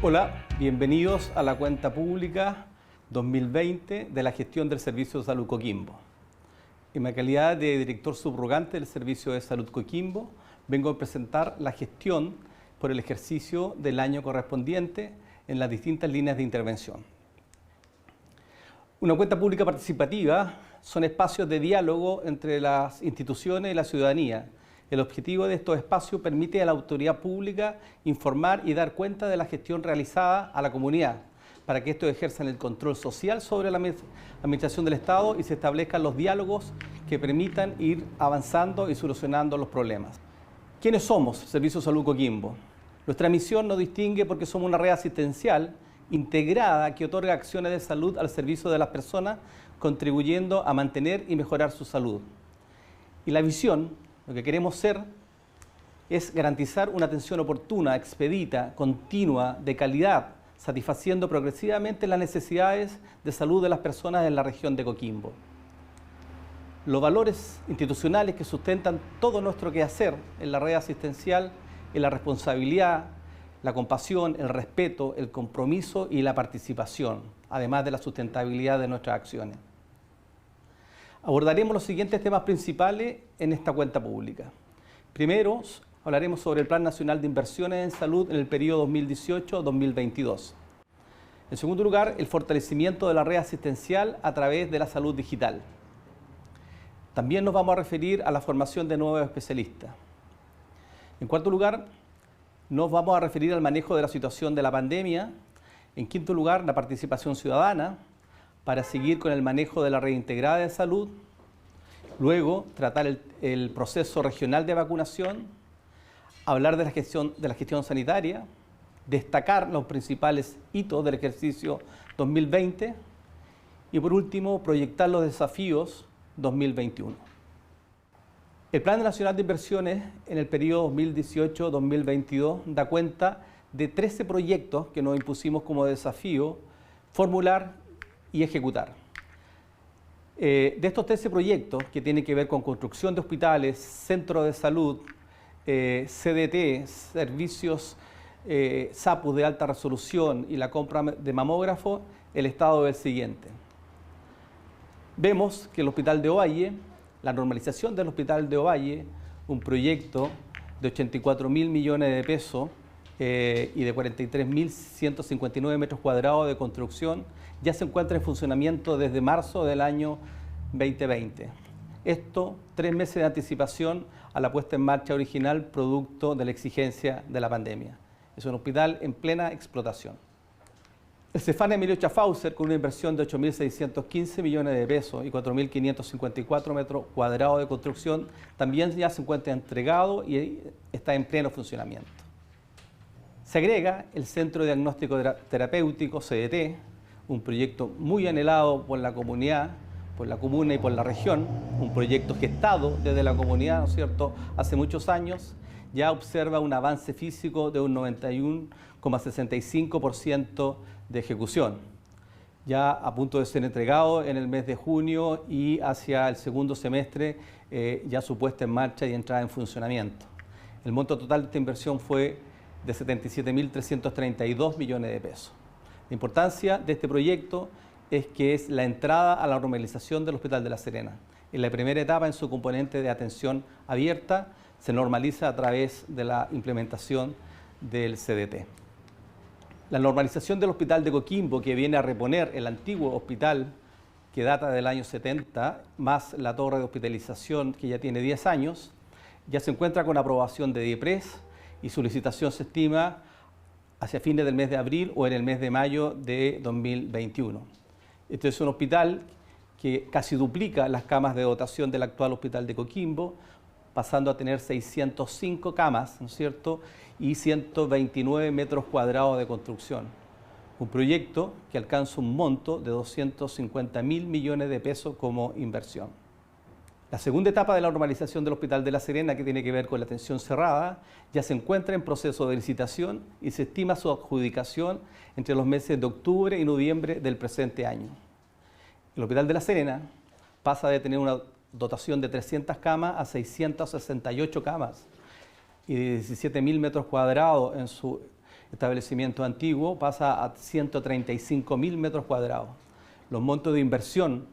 Hola, bienvenidos a la cuenta pública 2020 de la gestión del Servicio de Salud Coquimbo. En mi calidad de director subrogante del Servicio de Salud Coquimbo, vengo a presentar la gestión por el ejercicio del año correspondiente en las distintas líneas de intervención. Una cuenta pública participativa son espacios de diálogo entre las instituciones y la ciudadanía. El objetivo de estos espacios permite a la autoridad pública informar y dar cuenta de la gestión realizada a la comunidad, para que estos ejerzan el control social sobre la administración del Estado y se establezcan los diálogos que permitan ir avanzando y solucionando los problemas. ¿Quiénes somos? Servicio de Salud Coquimbo. Nuestra misión nos distingue porque somos una red asistencial integrada que otorga acciones de salud al servicio de las personas, contribuyendo a mantener y mejorar su salud. Y la visión, lo que queremos ser, es garantizar una atención oportuna, expedita, continua, de calidad, satisfaciendo progresivamente las necesidades de salud de las personas en la región de Coquimbo. Los valores institucionales que sustentan todo nuestro quehacer en la red asistencial es la responsabilidad, la compasión, el respeto, el compromiso y la participación, además de la sustentabilidad de nuestras acciones. Abordaremos los siguientes temas principales en esta cuenta pública. Primero, hablaremos sobre el Plan Nacional de Inversiones en Salud en el periodo 2018-2022. En segundo lugar, el fortalecimiento de la red asistencial a través de la salud digital. También nos vamos a referir a la formación de nuevos especialistas. En cuarto lugar, nos vamos a referir al manejo de la situación de la pandemia. En quinto lugar, la participación ciudadana, para seguir con el manejo de la red integrada de salud. Luego, tratar el proceso regional de vacunación, hablar de la gestión sanitaria, destacar los principales hitos del ejercicio 2020 y, por último, proyectar los desafíos 2021. El Plan Nacional de Inversiones en el periodo 2018-2022 da cuenta de 13 proyectos que nos impusimos como desafío formular y ejecutar. De estos 13 proyectos, que tienen que ver con construcción de hospitales, centros de salud, CDT, servicios SAPUS de alta resolución y la compra de mamógrafo, el estado es el siguiente. Vemos que el Hospital de Ovalle, la normalización del Hospital de Ovalle, un proyecto de 84.000 millones de pesos y de 43.159 metros cuadrados de construcción, ya se encuentra en funcionamiento desde marzo del año 2020. Esto, 3 meses de anticipación a la puesta en marcha original producto de la exigencia de la pandemia. Es un hospital en plena explotación. El Cefam Emilio Schaffhauser, con una inversión de 8.615 millones de pesos y 4.554 metros cuadrados de construcción, también ya se encuentra entregado y está en pleno funcionamiento. Se agrega el Centro de Diagnóstico Terapéutico, CDT, un proyecto muy anhelado por la comunidad, por la comuna y por la región, un proyecto gestado desde la comunidad, ¿no es cierto?, hace muchos años. Ya observa un avance físico de un 91,65% de ejecución, ya a punto de ser entregado en el mes de junio y hacia el segundo semestre ya su puesta en marcha y entrada en funcionamiento. El monto total de esta inversión fue de 77.332 millones de pesos. La importancia de este proyecto es que es la entrada a la normalización del Hospital de La Serena. En la primera etapa, en su componente de atención abierta, se normaliza a través de la implementación del CDT. La normalización del Hospital de Coquimbo, que viene a reponer el antiguo hospital que data del año 70, más la torre de hospitalización que ya tiene 10 años, ya se encuentra con aprobación de DIEPRES y su licitación se estima hacia fines del mes de abril o en el mes de mayo de 2021. Este es un hospital que casi duplica las camas de dotación del actual Hospital de Coquimbo, pasando a tener 605 camas, ¿no es cierto?, y 129 metros cuadrados de construcción. Un proyecto que alcanza un monto de 250.000 millones de pesos como inversión. La segunda etapa de la normalización del Hospital de La Serena, que tiene que ver con la atención cerrada, ya se encuentra en proceso de licitación y se estima su adjudicación entre los meses de octubre y noviembre del presente año. El Hospital de La Serena pasa de tener una dotación de 300 camas a 668 camas y de 17.000 metros cuadrados en su establecimiento antiguo pasa a 135.000 metros cuadrados. Los montos de inversión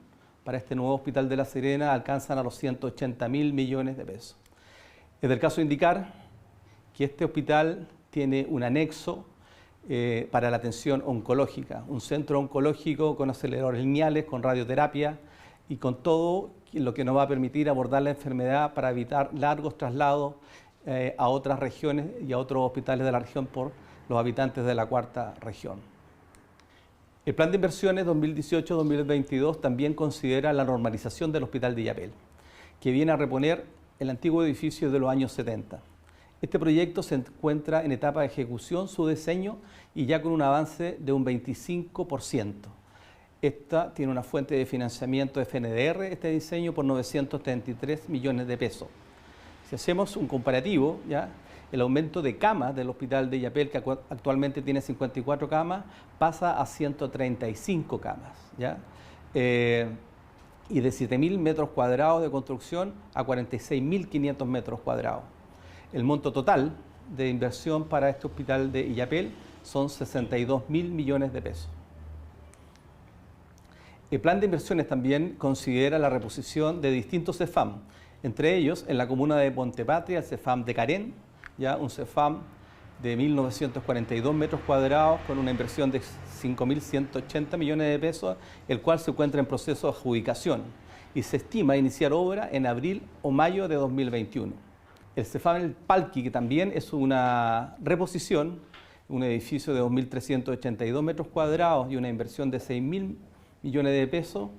para este nuevo Hospital de La Serena alcanzan a los 180.000 millones de pesos. Es del caso indicar que este hospital tiene un anexo para la atención oncológica, un centro oncológico con aceleradores lineales, con radioterapia y con todo lo que nos va a permitir abordar la enfermedad para evitar largos traslados a otras regiones y a otros hospitales de la región por los habitantes de la cuarta región. El plan de inversiones 2018-2022 también considera la normalización del Hospital de Illapel, que viene a reponer el antiguo edificio de los años 70. Este proyecto se encuentra en etapa de ejecución, su diseño, y ya con un avance de un 25%. Esta tiene una fuente de financiamiento de FNDR, este diseño, por 933 millones de pesos. Si hacemos un comparativo, ¿ya?, el aumento de camas del Hospital de Illapel, que actualmente tiene 54 camas, pasa a 135 camas, ¿ya? Y de 7.000 metros cuadrados de construcción a 46.500 metros cuadrados. El monto total de inversión para este Hospital de Illapel son 62.000 millones de pesos. El plan de inversiones también considera la reposición de distintos CEFAM, entre ellos en la comuna de Montepatria, el CEFAM de Carén, ya un CEFAM de 1.942 metros cuadrados con una inversión de 5.180 millones de pesos, el cual se encuentra en proceso de adjudicación y se estima iniciar obra en abril o mayo de 2021. El CEFAM El Palqui, que también es una reposición, un edificio de 2.382 metros cuadrados y una inversión de 6.000 millones de pesos,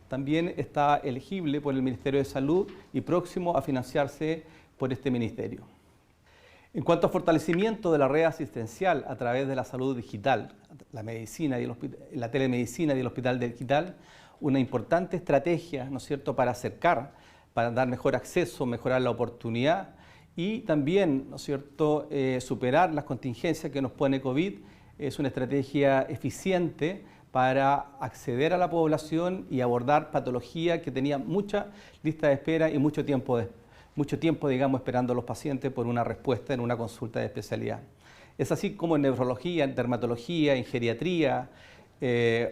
también está elegible por el Ministerio de Salud y próximo a financiarse por este ministerio. En cuanto a fortalecimiento de la red asistencial a través de la salud digital, la medicina y la telemedicina y el hospital digital, una importante estrategia, ¿no es cierto?, para acercar, para dar mejor acceso, mejorar la oportunidad y también, ¿no es cierto?, superar las contingencias que nos pone COVID. Es una estrategia eficiente para acceder a la población y abordar patologías que tenían mucha lista de espera y mucho tiempo, digamos, esperando a los pacientes por una respuesta en una consulta de especialidad. Es así como en nefrología, en dermatología, en geriatría,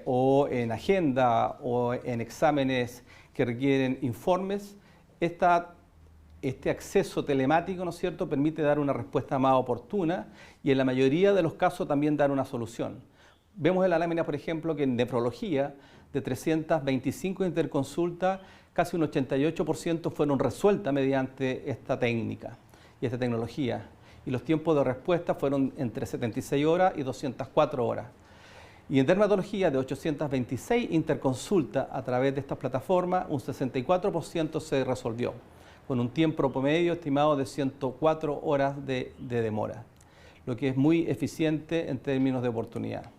o en agenda, o en exámenes que requieren informes. Este acceso telemático, ¿no es cierto?, permite dar una respuesta más oportuna y en la mayoría de los casos también dar una solución. Vemos en la lámina, por ejemplo, que en nefrología, de 325 interconsultas, casi un 88% fueron resueltas mediante esta técnica y esta tecnología. Y los tiempos de respuesta fueron entre 76 horas y 204 horas. Y en dermatología, de 826 interconsultas a través de estas plataformas, un 64% se resolvió, con un tiempo promedio estimado de 104 horas de demora, lo que es muy eficiente en términos de oportunidad.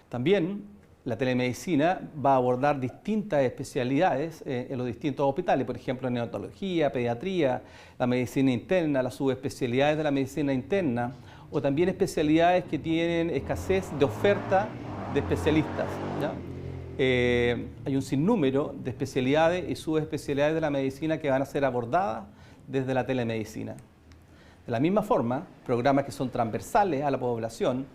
También la telemedicina va a abordar distintas especialidades en los distintos hospitales, por ejemplo, neonatología, pediatría, la medicina interna, las subespecialidades de la medicina interna, o también especialidades que tienen escasez de oferta de especialistas, ¿ya? Hay un sinnúmero de especialidades y subespecialidades de la medicina que van a ser abordadas desde la telemedicina. De la misma forma, programas que son transversales a la población,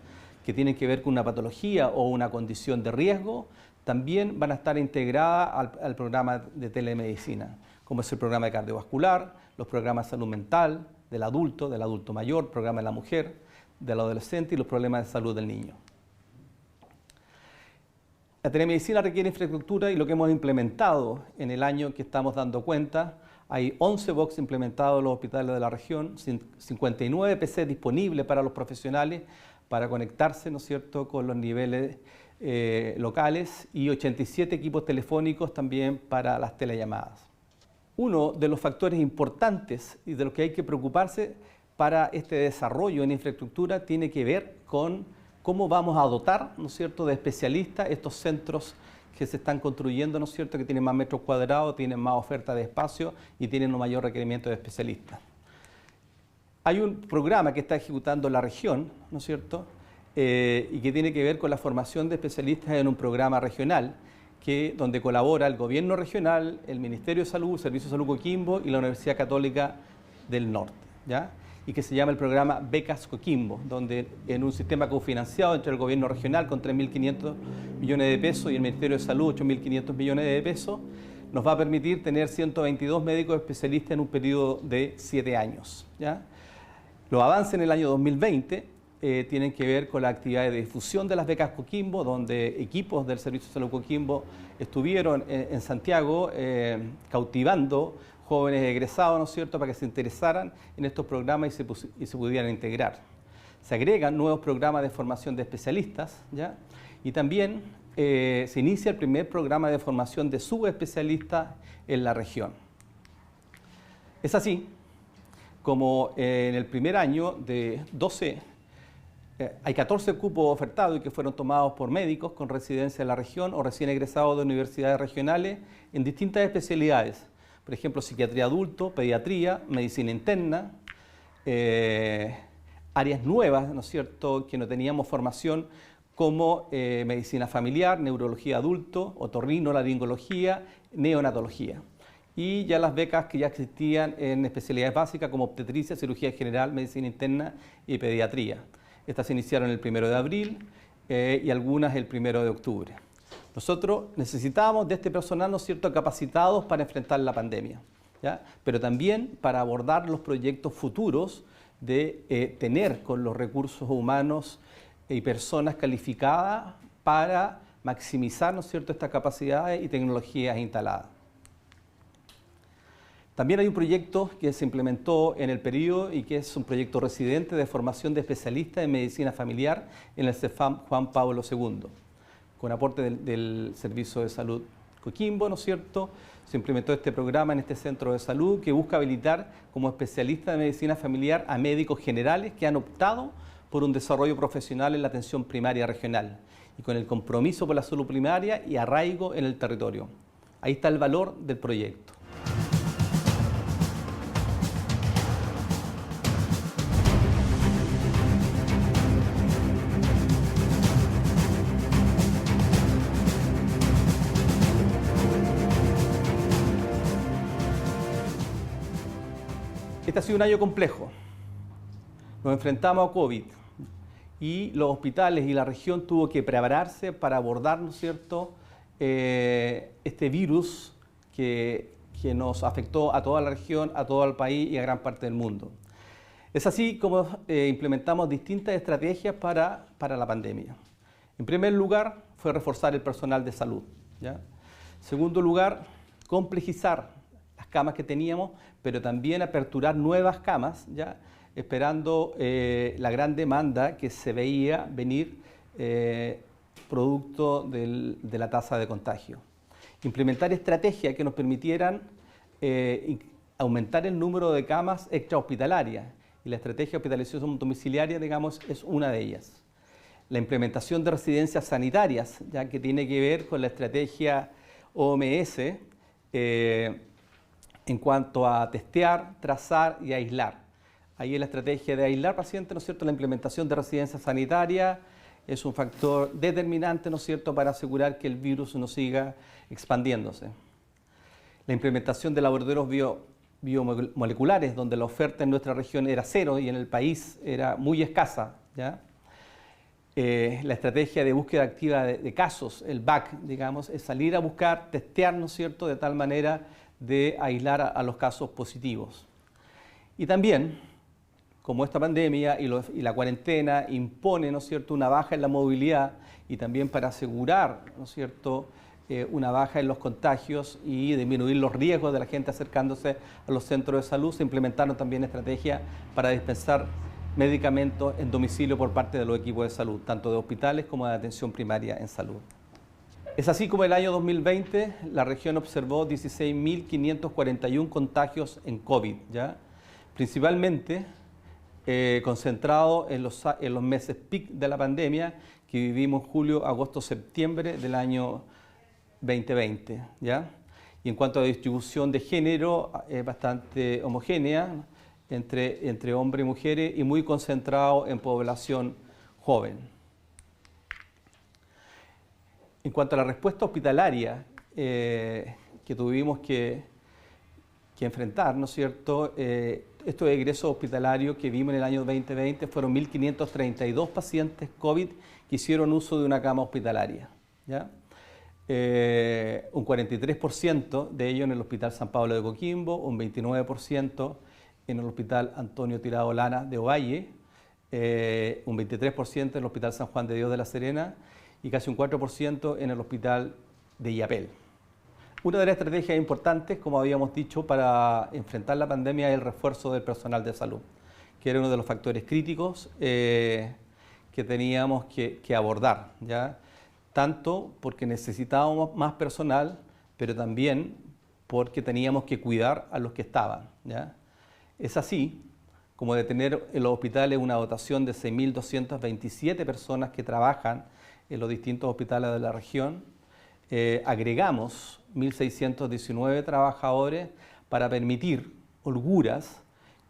que tienen que ver con una patología o una condición de riesgo, también van a estar integradas al programa de telemedicina, como es el programa de cardiovascular, los programas de salud mental, del adulto mayor, programa de la mujer, del adolescente y los problemas de salud del niño. La telemedicina requiere infraestructura y lo que hemos implementado en el año que estamos dando cuenta, hay 11 box implementados en los hospitales de la región, 59 PC disponibles para los profesionales para conectarse, ¿no es cierto?, con los niveles locales y 87 equipos telefónicos también para las telellamadas. Uno de los factores importantes y de los que hay que preocuparse para este desarrollo en infraestructura tiene que ver con cómo vamos a dotar, ¿no es cierto?, de especialistas estos centros que se están construyendo, ¿no es cierto?, que tienen más metros cuadrados, tienen más oferta de espacio y tienen un mayor requerimiento de especialistas. Hay un programa que está ejecutando la región, ¿no es cierto?, y que tiene que ver con la formación de especialistas en un programa regional, donde colabora el gobierno regional, el Ministerio de Salud, el Servicio de Salud Coquimbo y la Universidad Católica del Norte, ¿ya? y que se llama el programa Becas Coquimbo, donde en un sistema cofinanciado entre el gobierno regional con 3.500 millones de pesos y el Ministerio de Salud 8.500 millones de pesos, nos va a permitir tener 122 médicos especialistas en un periodo de 7 años, ¿ya? Los avances en el año 2020 tienen que ver con la actividad de difusión de las becas Coquimbo, donde equipos del Servicio de Salud Coquimbo estuvieron en Santiago cautivando jóvenes egresados, ¿no es cierto?, para que se interesaran en estos programas y se pudieran integrar. Se agregan nuevos programas de formación de especialistas, ¿ya? Y también se inicia el primer programa de formación de subespecialistas en la región. Es así como en el primer año de 12, hay 14 cupos ofertados y que fueron tomados por médicos con residencia en la región o recién egresados de universidades regionales en distintas especialidades. Por ejemplo, psiquiatría adulto, pediatría, medicina interna, áreas nuevas, ¿no es cierto?, que no teníamos formación, como medicina familiar, neurología adulto, otorrinolaringología, neonatología. Y ya las becas que ya existían en especialidades básicas como obstetricia, cirugía general, medicina interna y pediatría. Estas se iniciaron el 1 de abril y algunas el 1 de octubre. Nosotros necesitábamos de este personal, ¿no es cierto?, capacitados para enfrentar la pandemia, ¿ya? Pero también para abordar los proyectos futuros de tener con los recursos humanos y personas calificadas para maximizar, ¿no es cierto?, estas capacidades y tecnologías instaladas. También hay un proyecto que se implementó en el periodo y que es un proyecto residente de formación de especialistas en medicina familiar en el CEFAM Juan Pablo II, con aporte del Servicio de Salud Coquimbo, ¿no es cierto? Se implementó este programa en este centro de salud que busca habilitar como especialista de medicina familiar a médicos generales que han optado por un desarrollo profesional en la atención primaria regional y con el compromiso por la salud primaria y arraigo en el territorio. Ahí está el valor del proyecto. Este ha sido un año complejo. Nos enfrentamos a COVID y los hospitales y la región tuvo que prepararse para abordar, ¿no es cierto?, este virus que nos afectó a toda la región, a todo el país y a gran parte del mundo. Es así como implementamos distintas estrategias para la pandemia. En primer lugar, fue reforzar el personal de salud, ¿ya? En segundo lugar, complejizar las camas que teníamos, pero también aperturar nuevas camas, ¿ya?, esperando la gran demanda que se veía venir producto de la tasa de contagio. Implementar estrategias que nos permitieran aumentar el número de camas extrahospitalarias, y la estrategia de hospitalización domiciliaria, digamos, es una de ellas. La implementación de residencias sanitarias, ya que tiene que ver con la estrategia OMS, en cuanto a testear, trazar y aislar. Ahí en la estrategia de aislar pacientes, ¿no es cierto?, la implementación de residencias sanitarias es un factor determinante, ¿no es cierto?, para asegurar que el virus no siga expandiéndose. La implementación de laboratorios biomoleculares, donde la oferta en nuestra región era cero y en el país era muy escasa, ¿ya? La estrategia de búsqueda activa de casos, el BAC, digamos, es salir a buscar, testear, ¿no es cierto?, de tal manera de aislar a los casos positivos. Y también, como esta pandemia y la cuarentena impone, ¿no es cierto?, una baja en la movilidad y también para asegurar, ¿no es cierto?, una baja en los contagios y disminuir los riesgos de la gente acercándose a los centros de salud, se implementaron también estrategias para dispensar medicamentos en domicilio por parte de los equipos de salud, tanto de hospitales como de atención primaria en salud. Es así como el año 2020 la región observó 16.541 contagios en COVID, ¿ya?, principalmente concentrado en los meses peak de la pandemia que vivimos julio, agosto, septiembre del año 2020, ¿ya? Y en cuanto a distribución de género, es bastante homogénea entre hombres y mujeres y muy concentrado en población joven. En cuanto a la respuesta hospitalaria que tuvimos que enfrentar, ¿no es cierto? Estos egresos hospitalarios que vimos en el año 2020 fueron 1.532 pacientes COVID que hicieron uso de una cama hospitalaria, ¿ya? Un 43% de ellos en el Hospital San Pablo de Coquimbo, un 29% en el Hospital Antonio Tirado Lana de Ovalle, un 23% en el Hospital San Juan de Dios de La Serena y casi un 4% en el Hospital de Illapel. Una de las estrategias importantes, como habíamos dicho, para enfrentar la pandemia es el refuerzo del personal de salud, que era uno de los factores críticos que teníamos que abordar, ¿ya? Tanto porque necesitábamos más personal, pero también porque teníamos que cuidar a los que estaban, ¿ya? Es así como de tener en los hospitales una dotación de 6.227 personas que trabajan en los distintos hospitales de la región. Agregamos 1.619 trabajadores para permitir holguras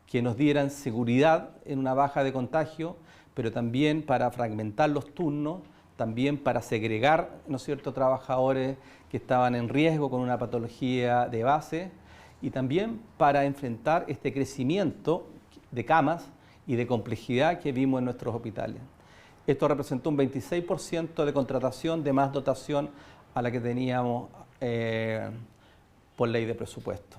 que nos dieran seguridad en una baja de contagio, pero también para fragmentar los turnos, también para segregar, ¿no es cierto?, trabajadores que estaban en riesgo con una patología de base y también para enfrentar este crecimiento de camas y de complejidad que vimos en nuestros hospitales. Esto representó un 26% de contratación de más dotación a la que teníamos por ley de presupuesto.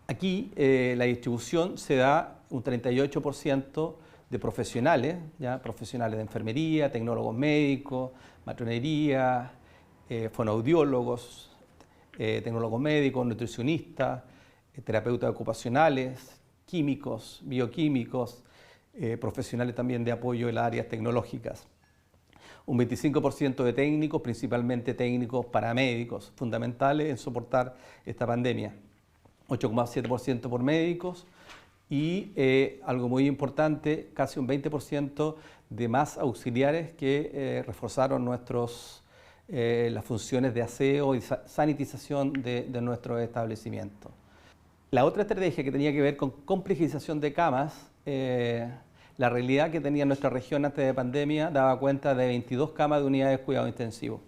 Aquí la distribución se da un 38% de profesionales, ¿ya? Profesionales de enfermería, tecnólogos médicos, matronería, fonoaudiólogos, tecnólogos médicos, nutricionistas, terapeutas ocupacionales, químicos, bioquímicos, profesionales también de apoyo en las áreas tecnológicas. Un 25% de técnicos, principalmente técnicos paramédicos, fundamentales en soportar esta pandemia. 8,7% por médicos y algo muy importante, casi un 20% de más auxiliares que reforzaron las funciones de aseo y sanitización de nuestros establecimientos. La otra estrategia que tenía que ver con complejización de camas, la realidad que tenía nuestra región antes de pandemia daba cuenta de 22 camas de unidades de cuidado intensivo.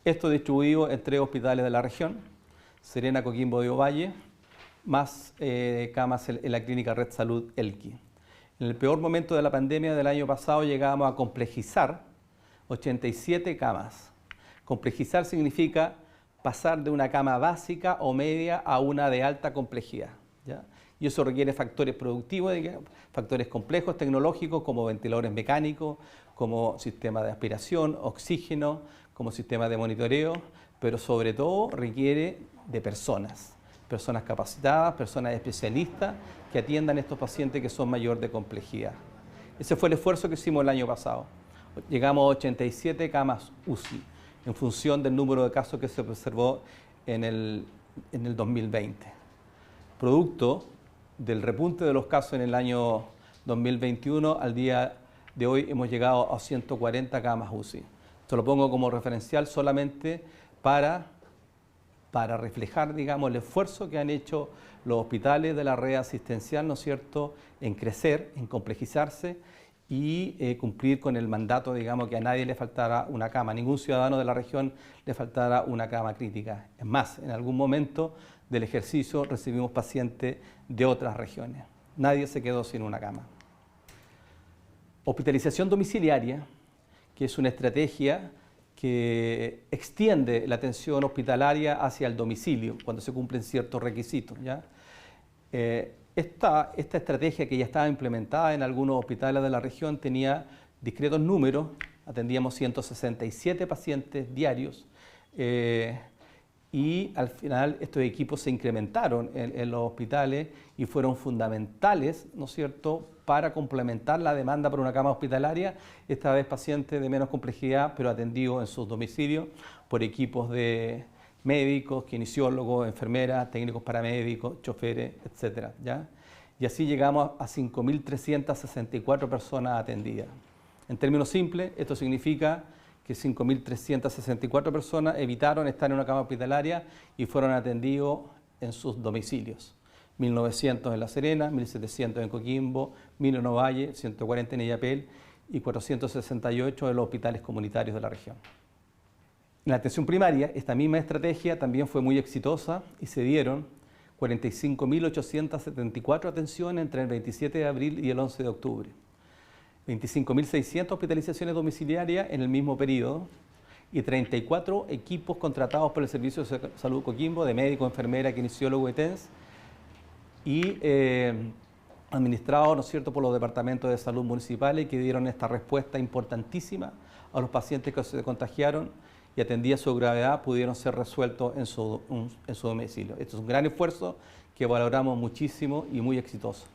Esto distribuido en 3 hospitales de la región, Serena, Coquimbo de Ovalle, más camas en la clínica Red Salud Elqui. En el peor momento de la pandemia del año pasado llegábamos a complejizar 87 camas. Complejizar significa pasar de una cama básica o media a una de alta complejidad, ¿ya? Y eso requiere factores productivos, factores complejos tecnológicos como ventiladores mecánicos, como sistema de aspiración, oxígeno, como sistema de monitoreo, pero sobre todo requiere de personas capacitadas, personas especialistas que atiendan a estos pacientes que son mayor de complejidad. Ese fue el esfuerzo que hicimos el año pasado. Llegamos a 87 camas UCI en función del número de casos que se observó en el 2020. Producto del repunte de los casos en el año 2021, al día de hoy hemos llegado a 140 camas UCI. Esto lo pongo como referencial solamente para reflejar, digamos, el esfuerzo que han hecho los hospitales de la red asistencial, ¿no es cierto?, en crecer, en complejizarse y cumplir con el mandato, digamos, que a nadie le faltara una cama, a ningún ciudadano de la región le faltara una cama crítica. Es más, en algún momento del ejercicio recibimos pacientes de otras regiones. Nadie se quedó sin una cama. Hospitalización domiciliaria, que es una estrategia que extiende la atención hospitalaria hacia el domicilio cuando se cumplen ciertos requisitos, ¿ya? Esta estrategia, que ya estaba implementada en algunos hospitales de la región, tenía discretos números, atendíamos 167 pacientes diarios y al final estos equipos se incrementaron en los hospitales y fueron fundamentales, ¿no es cierto?, para complementar la demanda por una cama hospitalaria, esta vez pacientes de menos complejidad, pero atendidos en sus domicilios por equipos de médicos, kinesiólogos, enfermeras, técnicos paramédicos, choferes, etcétera, ¿ya? Y así llegamos a 5.364 personas atendidas. En términos simples, esto significa que 5.364 personas evitaron estar en una cama hospitalaria y fueron atendidos en sus domicilios. 1.900 en La Serena, 1.700 en Coquimbo, 1.000 en Ovalle, 140 en Illapel y 468 en los hospitales comunitarios de la región. En la atención primaria, esta misma estrategia también fue muy exitosa y se dieron 45.874 atenciones entre el 27 de abril y el 11 de octubre. 25.600 hospitalizaciones domiciliarias en el mismo periodo y 34 equipos contratados por el Servicio de Salud Coquimbo, de médico, enfermera, kinesiólogo y TENS, y administrados, ¿no es cierto?, por los departamentos de salud municipales, que dieron esta respuesta importantísima a los pacientes que se contagiaron y atendida su gravedad, pudieron ser resueltos en su domicilio. Esto es un gran esfuerzo que valoramos muchísimo y muy exitoso.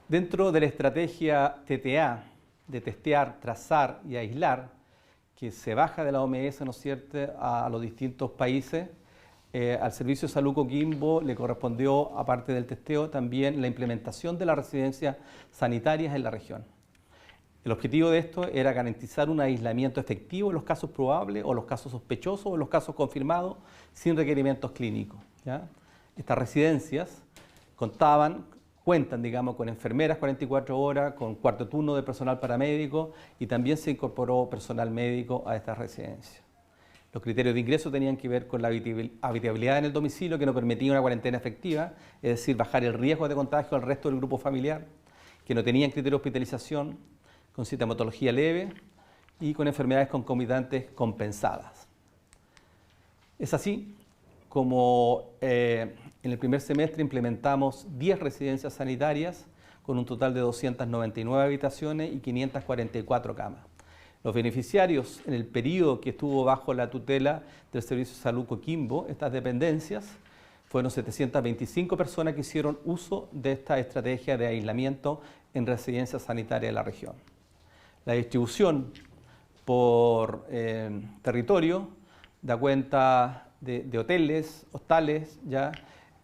Dentro de la estrategia TTA, de testear, trazar y aislar, que se baja de la OMS, ¿no es cierto?, a los distintos países, al Servicio de Salud Coquimbo le correspondió, aparte del testeo, también la implementación de las residencias sanitarias en la región. El objetivo de esto era garantizar un aislamiento efectivo en los casos probables o los casos sospechosos o los casos confirmados sin requerimientos clínicos, ¿ya? Estas residencias cuentan, digamos, con enfermeras 44 horas, con cuarto turno de personal paramédico y también se incorporó personal médico a estas residencias. Los criterios de ingreso tenían que ver con la habitabilidad en el domicilio, que no permitía una cuarentena efectiva, es decir, bajar el riesgo de contagio al resto del grupo familiar, que no tenían criterio de hospitalización, con sintomatología leve y con enfermedades concomitantes compensadas. Es así como en el primer semestre implementamos 10 residencias sanitarias con un total de 299 habitaciones y 544 camas. Los beneficiarios en el periodo que estuvo bajo la tutela del Servicio de Salud Coquimbo, estas dependencias, fueron 725 personas que hicieron uso de esta estrategia de aislamiento en residencias sanitarias de la región. La distribución por territorio da cuenta de hoteles, hostales, ya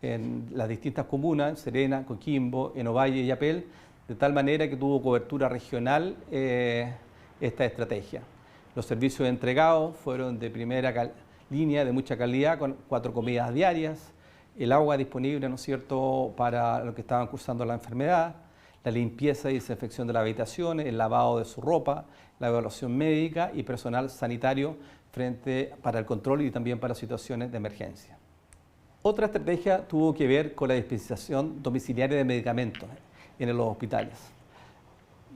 en las distintas comunas, Serena, Coquimbo, Ovalle y Yapel, de tal manera que tuvo cobertura regional esta estrategia. Los servicios entregados fueron de primera línea, de mucha calidad, con 4 comidas diarias, el agua disponible, ¿no es cierto?, para los que estaban cursando la enfermedad, la limpieza y desinfección de las habitaciones, el lavado de su ropa, la evaluación médica y personal sanitario para el control y también para situaciones de emergencia. Otra estrategia tuvo que ver con la dispensación domiciliaria de medicamentos en los hospitales.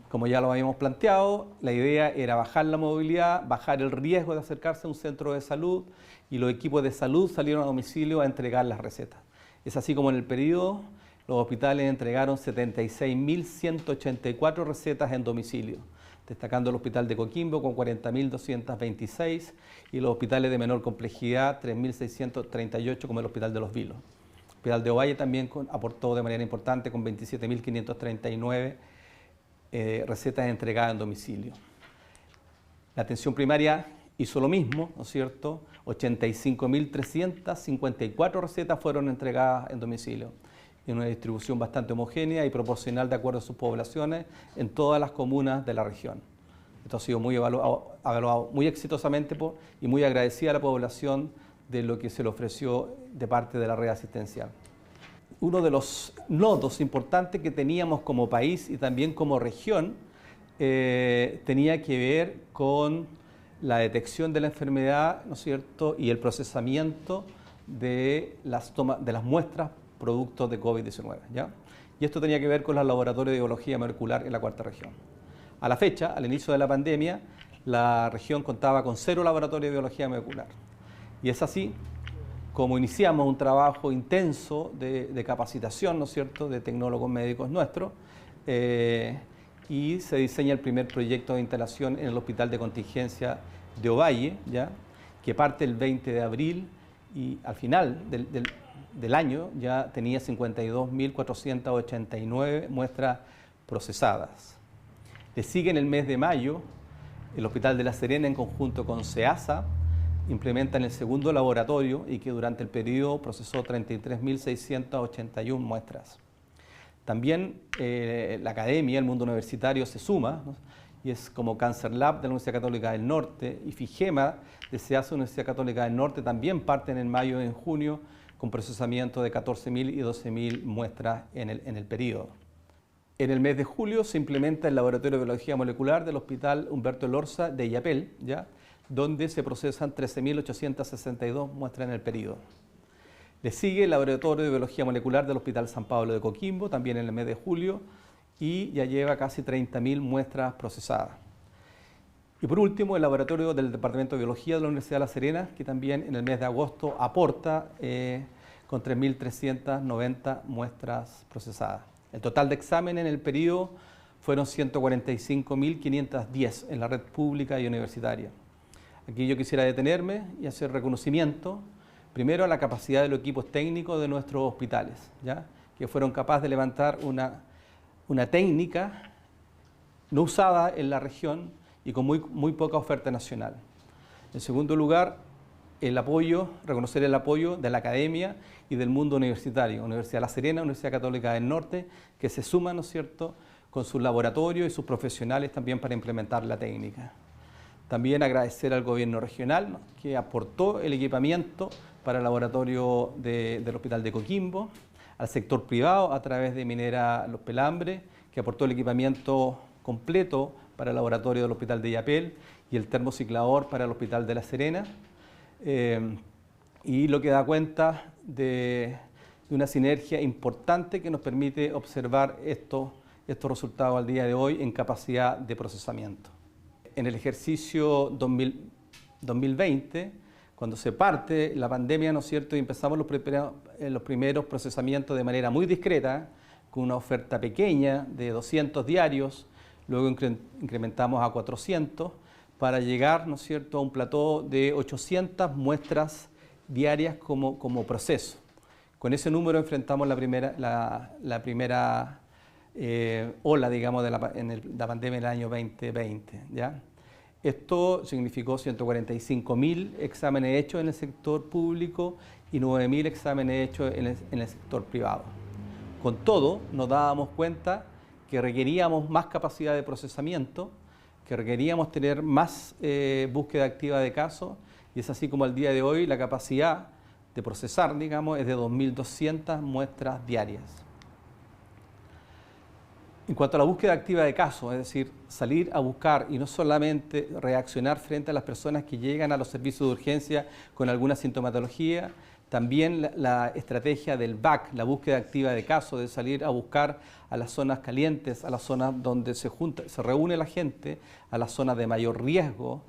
Como ya lo habíamos planteado, la idea era bajar la movilidad, bajar el riesgo de acercarse a un centro de salud y los equipos de salud salieron a domicilio a entregar las recetas. Es así como en el periodo los hospitales entregaron 76.184 recetas en domicilio, destacando el Hospital de Coquimbo con 40.226 y los hospitales de menor complejidad 3.638 como el Hospital de Los Vilos. El Hospital de Ovalle también aportó de manera importante con 27.539 recetas entregadas en domicilio. La atención primaria hizo lo mismo, ¿no es cierto? 85.354 recetas fueron entregadas en domicilio, en una distribución bastante homogénea y proporcional de acuerdo a sus poblaciones en todas las comunas de la región. Esto ha sido muy evaluado muy exitosamente y muy agradecida a la población de lo que se le ofreció de parte de la red asistencial. Uno de los nodos importantes que teníamos como país y también como región tenía que ver con la detección de la enfermedad, ¿no es cierto?, y el procesamiento de las muestras productos de COVID-19, ¿ya? Y esto tenía que ver con los laboratorios de biología molecular en la cuarta región. A la fecha, al inicio de la pandemia, la región contaba con 0 laboratorios de biología molecular. Y es así como iniciamos un trabajo intenso de capacitación, ¿no es cierto?, de tecnólogos médicos nuestros, y se diseña el primer proyecto de instalación en el Hospital de Contingencia de Ovalle, ¿ya?, que parte el 20 de abril y al final del año ya tenía 52.489 muestras procesadas. Le sigue en el mes de mayo el Hospital de La Serena en conjunto con SEASA, implementan el segundo laboratorio y que durante el periodo procesó 33.681 muestras. También la academia, el mundo universitario se suma, ¿no?, y es como Cancer Lab de la Universidad Católica del Norte y FIGEMA de SEASA, Universidad Católica del Norte, también parten en mayo y en junio con procesamiento de 14.000 y 12.000 muestras en el periodo. En el mes de julio se implementa el Laboratorio de Biología Molecular del Hospital Humberto Elorza de Illapel, ¿ya?, donde se procesan 13.862 muestras en el periodo. Le sigue el Laboratorio de Biología Molecular del Hospital San Pablo de Coquimbo, también en el mes de julio, y ya lleva casi 30.000 muestras procesadas. Y por último, el laboratorio del Departamento de Biología de la Universidad de La Serena, que también en el mes de agosto aporta con 3.390 muestras procesadas. El total de exámenes en el periodo fueron 145.510 en la red pública y universitaria. Aquí yo quisiera detenerme y hacer reconocimiento, primero a la capacidad de los equipos técnicos de nuestros hospitales, ¿ya? Que fueron capaces de levantar una técnica no usada en la región y con muy poca oferta nacional. En segundo lugar, reconocer el apoyo de la academia y del mundo universitario, Universidad de La Serena, Universidad Católica del Norte, que se suman, ¿no es cierto?, con sus laboratorios y sus profesionales también para implementar la técnica. También agradecer al gobierno regional, ¿no?, que aportó el equipamiento para el laboratorio del Hospital de Coquimbo, al sector privado a través de Minera Los Pelambres, que aportó el equipamiento completo para el laboratorio del Hospital de Illapel y el termociclador para el Hospital de La Serena, y lo que da cuenta de una sinergia importante que nos permite observar estos resultados al día de hoy en capacidad de procesamiento. En el ejercicio 2020, cuando se parte la pandemia, ¿no es cierto?, y empezamos los primeros procesamientos de manera muy discreta, con una oferta pequeña de 200 diarios, luego incrementamos a 400, para llegar, ¿no es cierto?, a un plató de 800 muestras diarias como proceso. Con ese número enfrentamos la primera ola, digamos, de la pandemia del año 2020, ¿ya? Esto significó 145.000 exámenes hechos en el sector público y 9.000 exámenes hechos en el sector privado. Con todo, nos dábamos cuenta que requeríamos más capacidad de procesamiento, que requeríamos tener más búsqueda activa de casos, y es así como al día de hoy la capacidad de procesar, digamos, es de 2.200 muestras diarias. En cuanto a la búsqueda activa de casos, es decir, salir a buscar y no solamente reaccionar frente a las personas que llegan a los servicios de urgencia con alguna sintomatología, también la estrategia del BAC, la búsqueda activa de casos, de salir a buscar a las zonas calientes, a las zonas donde se reúne la gente, a las zonas de mayor riesgo,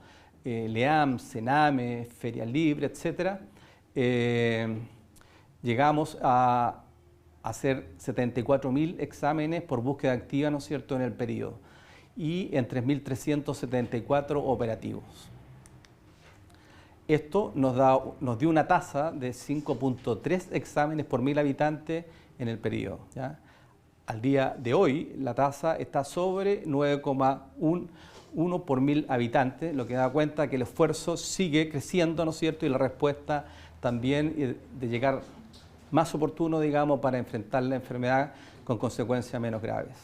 LEAM, Sename, Feria Libre, etc. Llegamos a hacer 74.000 exámenes por búsqueda activa, ¿no es cierto?, en el periodo, y en 3.374 operativos. Esto nos dio una tasa de 5.3 exámenes por 1.000 habitantes en el periodo, ¿ya? Al día de hoy, la tasa está sobre 9,1 por 1.000 habitantes, lo que da cuenta que el esfuerzo sigue creciendo, ¿no es cierto?, y la respuesta también de llegar más oportuno, digamos, para enfrentar la enfermedad con consecuencias menos graves.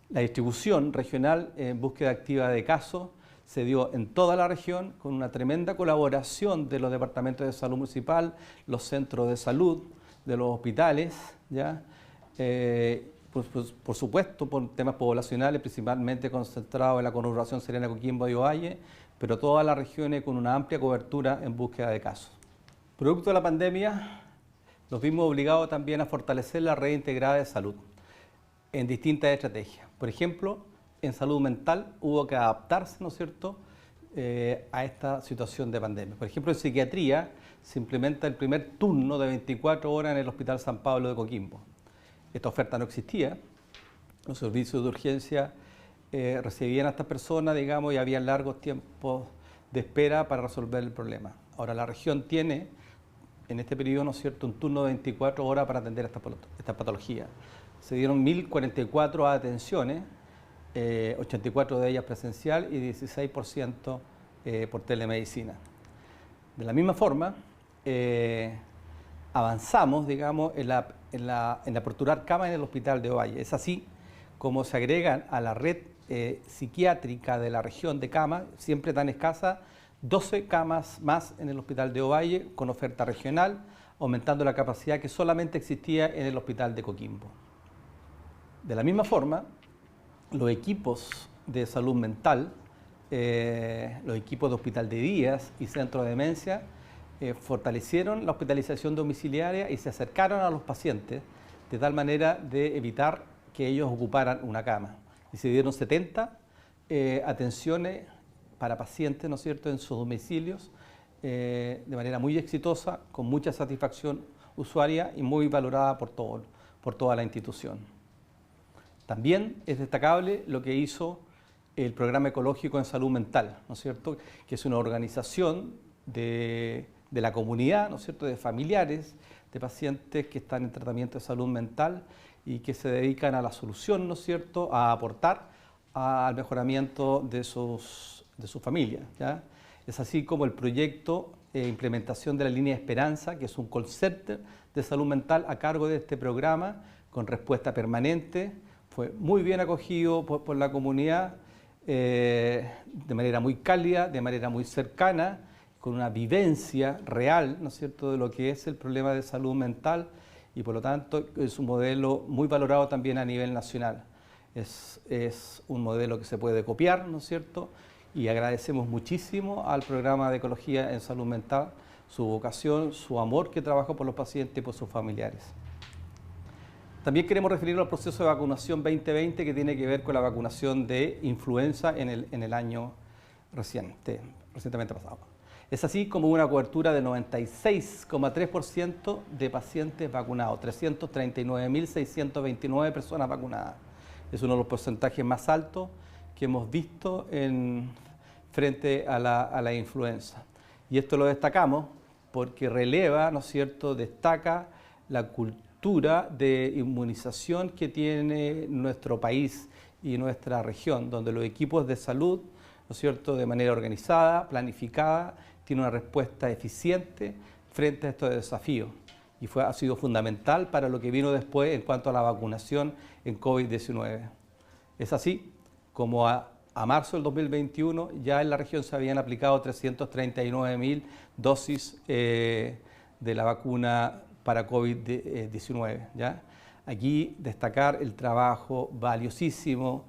La distribución regional en búsqueda activa de casos se dio en toda la región con una tremenda colaboración de los departamentos de salud municipal, los centros de salud, de los hospitales, ¿ya? Por supuesto, por temas poblacionales, principalmente concentrados en la conurbación Serena, Coquimbo y Ovalle, pero todas las regiones con una amplia cobertura en búsqueda de casos. Producto de la pandemia, nos vimos obligados también a fortalecer la red integrada de salud en distintas estrategias. Por ejemplo, en salud mental hubo que adaptarse, ¿no es cierto?, a esta situación de pandemia. Por ejemplo, en psiquiatría se implementa el primer turno de 24 horas en el Hospital San Pablo de Coquimbo. Esta oferta no existía, los servicios de urgencia recibían a estas personas, digamos, y había largos tiempos de espera para resolver el problema. Ahora la región tiene, en este periodo, ¿no es cierto?, un turno de 24 horas para atender esta patología. Se dieron 1.044 atenciones, 84 de ellas presencial y 16% por telemedicina. De la misma forma, avanzamos, digamos, en aperturar camas en el Hospital de Ovalle. Es así como se agregan a la red psiquiátrica de la región de camas, siempre tan escasa, 12 camas más en el Hospital de Ovalle con oferta regional, aumentando la capacidad que solamente existía en el Hospital de Coquimbo. De la misma forma, los equipos de salud mental los equipos de hospital de días y centro de demencia fortalecieron la hospitalización domiciliaria y se acercaron a los pacientes de tal manera de evitar que ellos ocuparan una cama. Y se dieron 70 atenciones para pacientes, ¿no es cierto?, en sus domicilios, de manera muy exitosa, con mucha satisfacción usuaria y muy valorada por toda la institución. También es destacable lo que hizo el Programa Ecológico en Salud Mental, ¿no es cierto?, que es una organización de la comunidad, ¿no es cierto?, de familiares, de pacientes que están en tratamiento de salud mental y que se dedican a la solución, ¿no es cierto?, a aportar al mejoramiento de sus familias, ¿ya? Es así como el proyecto de implementación de la línea de Esperanza, que es un call center de salud mental a cargo de este programa, con respuesta permanente, fue muy bien acogido por la comunidad, de manera muy cálida, de manera muy cercana, con una vivencia real, ¿no es cierto?, de lo que es el problema de salud mental y por lo tanto es un modelo muy valorado también a nivel nacional. Es un modelo que se puede copiar, ¿no es cierto?, y agradecemos muchísimo al programa de Ecología en Salud Mental, su vocación, su amor que trabaja por los pacientes y por sus familiares. También queremos referirnos al proceso de vacunación 2020 que tiene que ver con la vacunación de influenza en el año recientemente pasado. Es así como una cobertura de 96,3% de pacientes vacunados, 339.629 personas vacunadas. Es uno de los porcentajes más altos que hemos visto frente a la influenza. Y esto lo destacamos porque releva, ¿no es cierto?, destaca la cultura de inmunización que tiene nuestro país y nuestra región, donde los equipos de salud, ¿no es cierto?, de manera organizada, planificada, tienen una respuesta eficiente frente a estos desafíos. Y ha sido fundamental para lo que vino después en cuanto a la vacunación en COVID-19. Es así como a marzo del 2021 ya en la región se habían aplicado 339.000 dosis de la vacuna para COVID-19. ¿Ya? Aquí destacar el trabajo valiosísimo,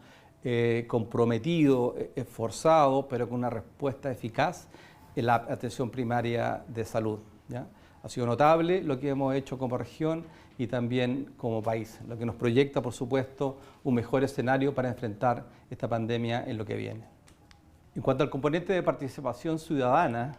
comprometido, esforzado, pero con una respuesta eficaz en la atención primaria de salud. ¿Ya? Ha sido notable lo que hemos hecho como región y también como país, lo que nos proyecta, por supuesto, un mejor escenario para enfrentar esta pandemia en lo que viene. En cuanto al componente de participación ciudadana,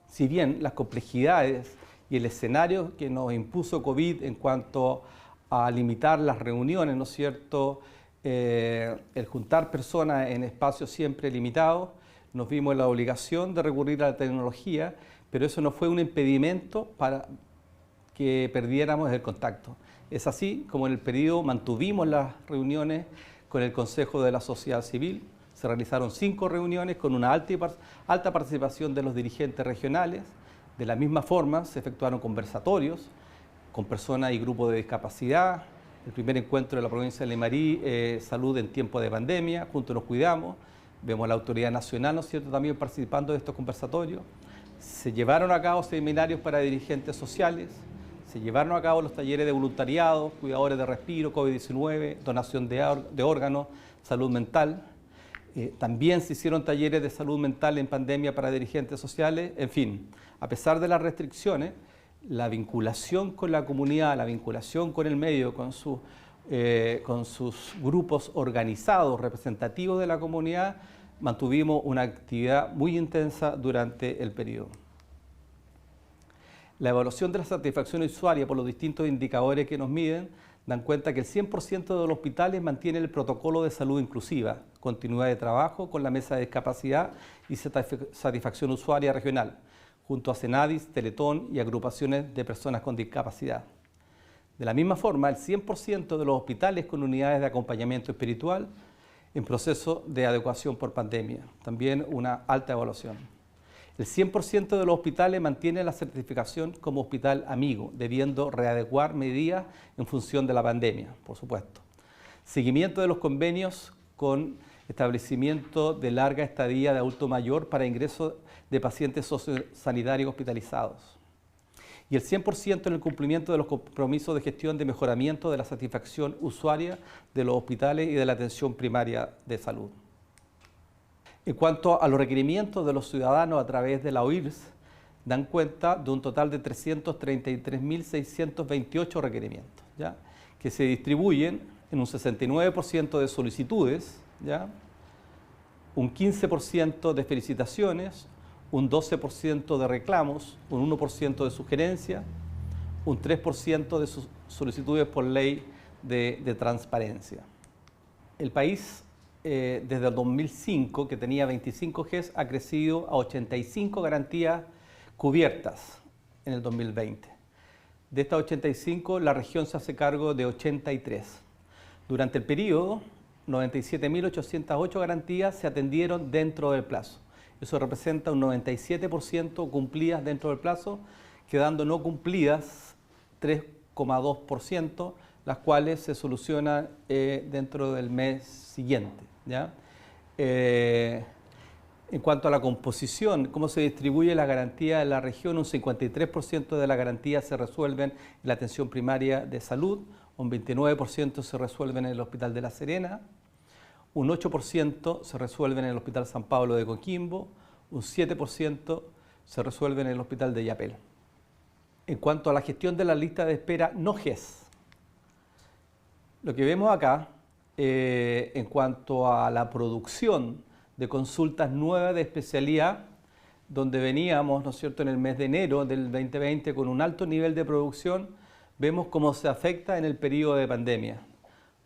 si bien las complejidades y el escenario que nos impuso COVID en cuanto a limitar las reuniones, ¿no es cierto?, el juntar personas en espacios siempre limitados, nos vimos en la obligación de recurrir a la tecnología, pero eso no fue un impedimento para que perdiéramos el contacto. Es así como en el periodo mantuvimos las reuniones con el Consejo de la Sociedad Civil, se realizaron 5 reuniones con una alta participación de los dirigentes regionales. De la misma forma se efectuaron conversatorios con personas y grupos de discapacidad, el primer encuentro de la provincia de Limarí, Salud en tiempo de pandemia, Juntos nos cuidamos, vemos a la autoridad nacional, ¿no es cierto?, también participando de estos conversatorios. Se llevaron a cabo seminarios para dirigentes sociales, se llevaron a cabo los talleres de voluntariado, cuidadores de respiro, COVID-19, donación de órganos, salud mental. También se hicieron talleres de salud mental en pandemia para dirigentes sociales. En fin, a pesar de las restricciones, la vinculación con la comunidad, la vinculación con el medio, con sus grupos organizados, representativos de la comunidad, mantuvimos una actividad muy intensa durante el periodo. La evaluación de la satisfacción usuaria por los distintos indicadores que nos miden dan cuenta que el 100% de los hospitales mantiene el protocolo de salud inclusiva, continuidad de trabajo con la mesa de discapacidad y satisfacción usuaria regional, junto a Senadis, Teletón y agrupaciones de personas con discapacidad. De la misma forma, el 100% de los hospitales con unidades de acompañamiento espiritual en proceso de adecuación por pandemia, también una alta evaluación. El 100% de los hospitales mantiene la certificación como hospital amigo, debiendo readecuar medidas en función de la pandemia, por supuesto. Seguimiento de los convenios con establecimiento de larga estadía de adulto mayor para ingreso de pacientes sociosanitarios hospitalizados. y el 100% en el cumplimiento de los compromisos de gestión de mejoramiento de la satisfacción usuaria de los hospitales y de la atención primaria de salud. En cuanto a los requerimientos de los ciudadanos a través de la OIRS, dan cuenta de un total de 333.628 requerimientos, ¿ya?, que se distribuyen en un 69% de solicitudes, ¿ya?, un 15% de felicitaciones, un 12% de reclamos, un 1% de sugerencias, un 3% de solicitudes por ley de transparencia. El país, desde el 2005, que tenía 25 GES, ha crecido a 85 garantías cubiertas en el 2020. De estas 85, la región se hace cargo de 83. Durante el periodo, 97.808 garantías se atendieron dentro del plazo. Eso representa un 97% cumplidas dentro del plazo, quedando no cumplidas 3,2%, las cuales se solucionan dentro del mes siguiente, ¿ya? En cuanto a la composición, cómo se distribuye la garantía en la región, un 53% de las garantías se resuelven en la atención primaria de salud, un 29% se resuelven en el Hospital de La Serena, un 8% se resuelven en el Hospital San Pablo de Coquimbo, un 7% se resuelven en el Hospital de Illapel. En cuanto a la gestión de la lista de espera no GES, lo que vemos acá, en cuanto a la producción de consultas nuevas de especialidad, donde veníamos, ¿no es cierto?, en el mes de enero del 2020 con un alto nivel de producción, vemos cómo se afecta en el periodo de pandemia.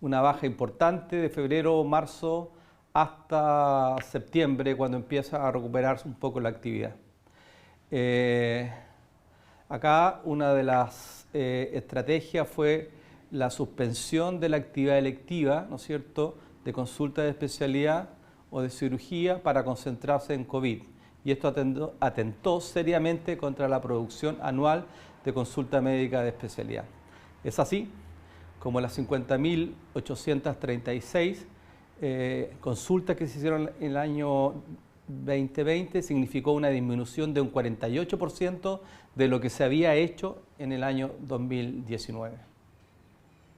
Una baja importante de febrero, marzo, hasta septiembre, cuando empieza a recuperarse un poco la actividad. Acá una de las estrategias fue la suspensión de la actividad electiva, ¿no es cierto?, de consulta de especialidad o de cirugía para concentrarse en COVID. Y esto atentó seriamente contra la producción anual de consulta médica de especialidad. Es así como las 50.836 consultas que se hicieron en el año 2020 significó una disminución de un 48% de lo que se había hecho en el año 2019.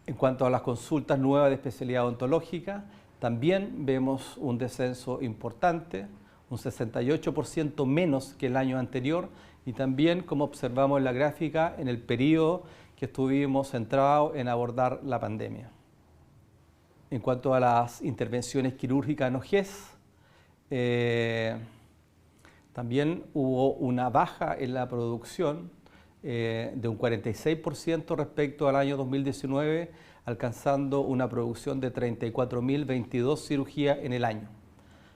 En cuanto a las consultas nuevas de especialidad odontológica, también vemos un descenso importante, un 68% menos que el año anterior, y también, como observamos en la gráfica, en el periodo que estuvimos centrados en abordar la pandemia. En cuanto a las intervenciones quirúrgicas no GES, también hubo una baja en la producción de un 46% respecto al año 2019, alcanzando una producción de 34.022 cirugías en el año.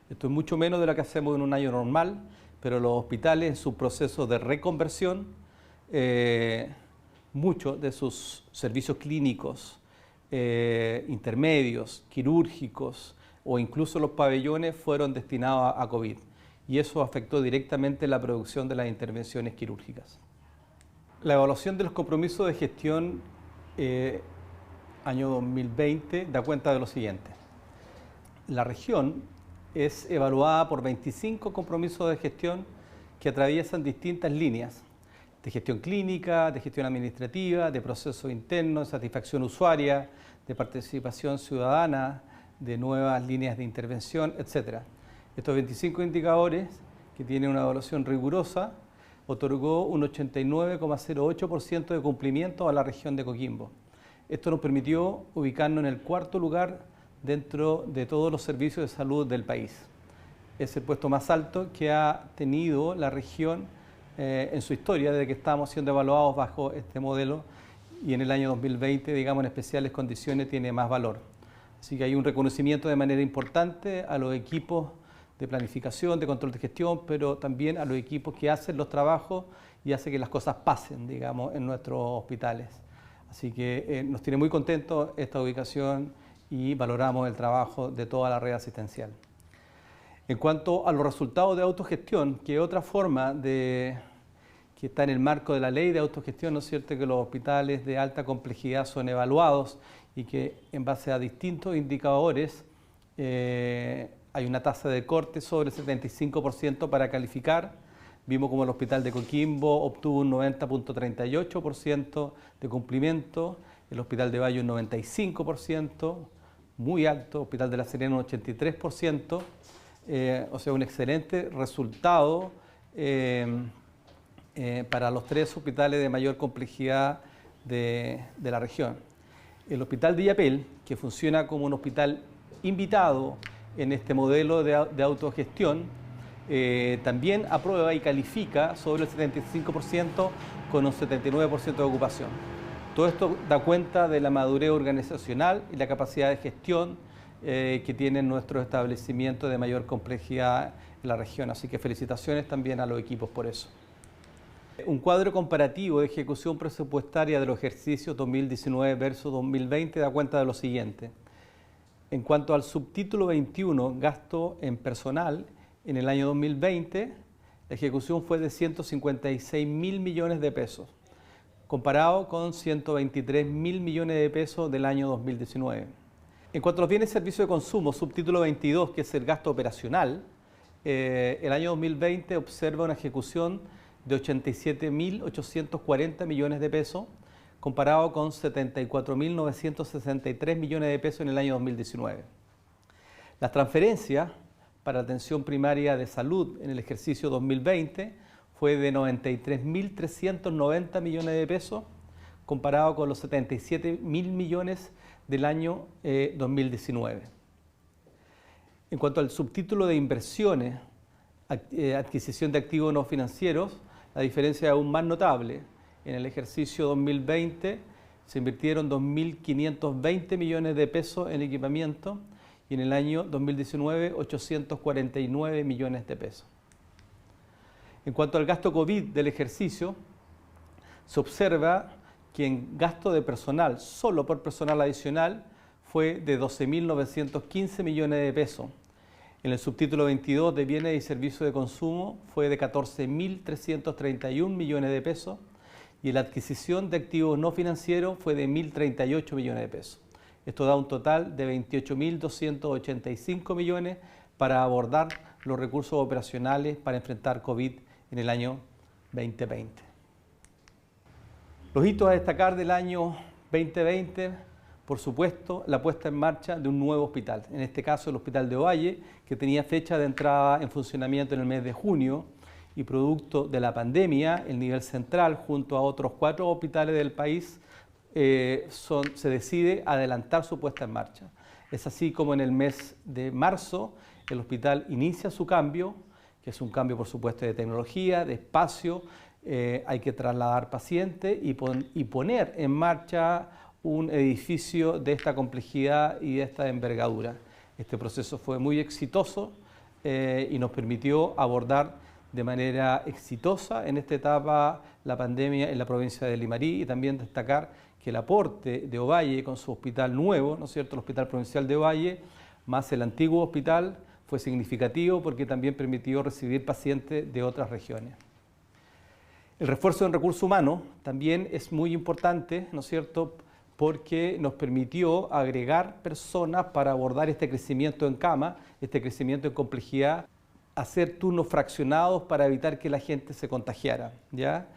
Esto es mucho menos de lo que hacemos en un año normal, pero los hospitales en su proceso de reconversión, muchos de sus servicios clínicos, intermedios, quirúrgicos o incluso los pabellones fueron destinados a COVID, y eso afectó directamente la producción de las intervenciones quirúrgicas. La evaluación de los compromisos de gestión año 2020 da cuenta de lo siguiente. La región es evaluada por 25 compromisos de gestión que atraviesan distintas líneas de gestión clínica, de gestión administrativa, de proceso interno, de satisfacción usuaria, de participación ciudadana, de nuevas líneas de intervención, etc. Estos 25 indicadores, que tienen una evaluación rigurosa, otorgó un 89,08% de cumplimiento a la región de Coquimbo. Esto nos permitió ubicarnos en el cuarto lugar dentro de todos los servicios de salud del país. Es el puesto más alto que ha tenido la región en su historia, desde que estamos siendo evaluados bajo este modelo, y en el año 2020, digamos, en especiales condiciones tiene más valor. Así que hay un reconocimiento de manera importante a los equipos de planificación, de control de gestión, pero también a los equipos que hacen los trabajos y hacen que las cosas pasen, digamos, en nuestros hospitales. Así que nos tiene muy contentos esta ubicación y valoramos el trabajo de toda la red asistencial. En cuanto a los resultados de autogestión, que es otra forma que está en el marco de la ley de autogestión, ¿no es cierto?, que los hospitales de alta complejidad son evaluados y que en base a distintos indicadores hay una tasa de corte sobre el 75% para calificar, Vimos como el Hospital de Coquimbo obtuvo un 90.38% de cumplimiento, el Hospital de Valle un 95%, muy alto, Hospital de La Serena un 83%, o sea, un excelente resultado para los 3 hospitales de mayor complejidad de la región. El Hospital de Illapel, que funciona como un hospital invitado en este modelo de autogestión, también aprueba y califica sobre el 75% con un 79% de ocupación. Todo esto da cuenta de la madurez organizacional y la capacidad de gestión que tienen nuestros establecimientos de mayor complejidad en la región. Así que felicitaciones también a los equipos por eso. Un cuadro comparativo de ejecución presupuestaria de los ejercicios 2019 versus 2020 da cuenta de lo siguiente. En cuanto al subtítulo 21, gasto en personal, en el año 2020 la ejecución fue de 156.000 millones de pesos, comparado con 123.000 millones de pesos del año 2019. En cuanto a los bienes y servicios de consumo, subtítulo 22, que es el gasto operacional, el año 2020 observa una ejecución de 87.840 millones de pesos, comparado con 74.963 millones de pesos en el año 2019. Las transferencias para atención primaria de salud en el ejercicio 2020 fue de 93.390 millones de pesos, comparado con los 77.000 millones del año 2019. En cuanto al subtítulo de inversiones, adquisición de activos no financieros, la diferencia es aún más notable. En el ejercicio 2020 se invirtieron 2.520 millones de pesos en equipamiento y en el año 2019 849 millones de pesos. En cuanto al gasto COVID del ejercicio, se observa que en gasto de personal, solo por personal adicional, fue de 12.915 millones de pesos. En el subtítulo 22 de bienes y servicios de consumo fue de 14.331 millones de pesos y la adquisición de activos no financieros fue de 1.038 millones de pesos. Esto da un total de 28.285 millones para abordar los recursos operacionales para enfrentar COVID en el año 2020. Los hitos a destacar del año 2020, por supuesto, la puesta en marcha de un nuevo hospital, en este caso el Hospital de Ovalle, que tenía fecha de entrada en funcionamiento en el mes de junio y producto de la pandemia, el nivel central, junto a otros 4 hospitales del país, se decide adelantar su puesta en marcha. Es así como en el mes de marzo el hospital inicia su cambio, que es un cambio por supuesto de tecnología, de espacio, hay que trasladar pacientes y poner en marcha un edificio de esta complejidad y de esta envergadura. Este proceso fue muy exitoso y nos permitió abordar de manera exitosa en esta etapa la pandemia en la provincia de Limarí y también destacar que el aporte de Ovalle con su hospital nuevo, ¿no es cierto?, el Hospital Provincial de Ovalle, más el antiguo hospital, fue significativo porque también permitió recibir pacientes de otras regiones. El refuerzo en recursos humanos también es muy importante, ¿no es cierto?, porque nos permitió agregar personas para abordar este crecimiento en cama, este crecimiento en complejidad, hacer turnos fraccionados para evitar que la gente se contagiara, ¿ya?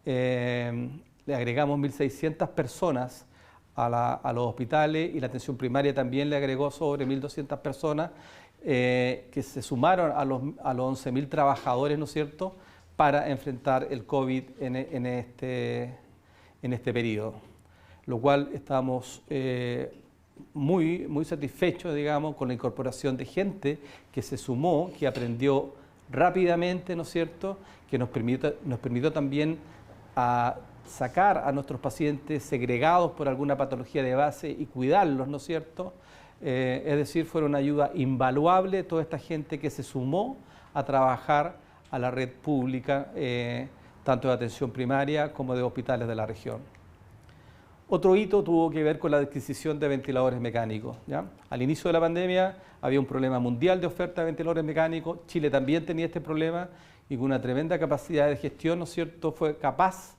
Le agregamos 1.600 personas a los hospitales y la atención primaria también le agregó sobre 1.200 personas que se sumaron a los 11.000 trabajadores, ¿no es cierto?, para enfrentar el COVID en este periodo. Lo cual estamos muy satisfechos, digamos, con la incorporación de gente que se sumó, que aprendió rápidamente, ¿no es cierto?, que nos permitió también sacar a nuestros pacientes segregados por alguna patología de base y cuidarlos, ¿no es cierto? Es decir, fue una ayuda invaluable toda esta gente que se sumó a trabajar a la red pública, tanto de atención primaria como de hospitales de la región. Otro hito tuvo que ver con la adquisición de ventiladores mecánicos, ¿ya? Al inicio de la pandemia había un problema mundial de oferta de ventiladores mecánicos, Chile también tenía este problema y con una tremenda capacidad de gestión, ¿no es cierto?, fue capaz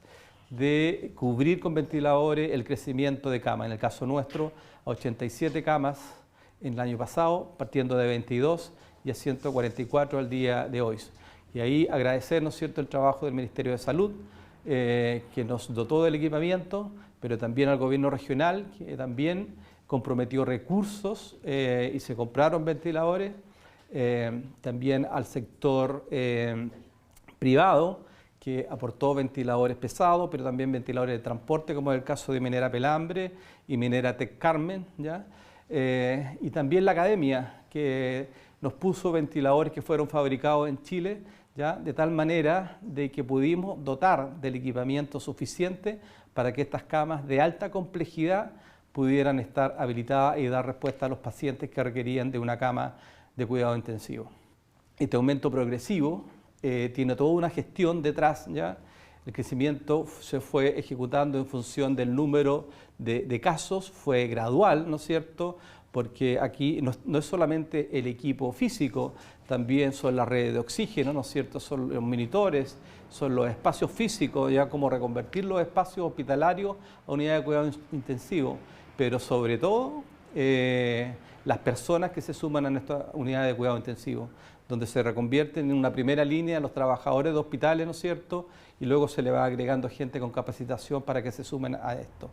de cubrir con ventiladores el crecimiento de camas. En el caso nuestro, a 87 camas en el año pasado, partiendo de 22 y a 144 al día de hoy. Y ahí agradecer, ¿no es cierto?, el trabajo del Ministerio de Salud, que nos dotó del equipamiento, pero también al gobierno regional, que también comprometió recursos y se compraron ventiladores, también al sector privado, que aportó ventiladores pesados, pero también ventiladores de transporte, como es el caso de Minera Pelambre y Minera Tec Carmen, ¿ya? Y también la academia, que nos puso ventiladores que fueron fabricados en Chile, ¿ya? De tal manera de que pudimos dotar del equipamiento suficiente para que estas camas de alta complejidad pudieran estar habilitadas y dar respuesta a los pacientes que requerían de una cama de cuidado intensivo. Este aumento progresivo tiene toda una gestión detrás, ¿ya? El crecimiento se fue ejecutando en función del número de casos, fue gradual, ¿no es cierto?, porque aquí no es solamente el equipo físico, también son las redes de oxígeno, ¿no es cierto?, son los monitores, son los espacios físicos, ya como reconvertir los espacios hospitalarios a unidades de cuidado intensivo, pero sobre todo las personas que se suman a nuestras unidades de cuidado intensivo, donde se reconvierten en una primera línea los trabajadores de hospitales, ¿no es cierto?, y luego se le va agregando gente con capacitación para que se sumen a esto.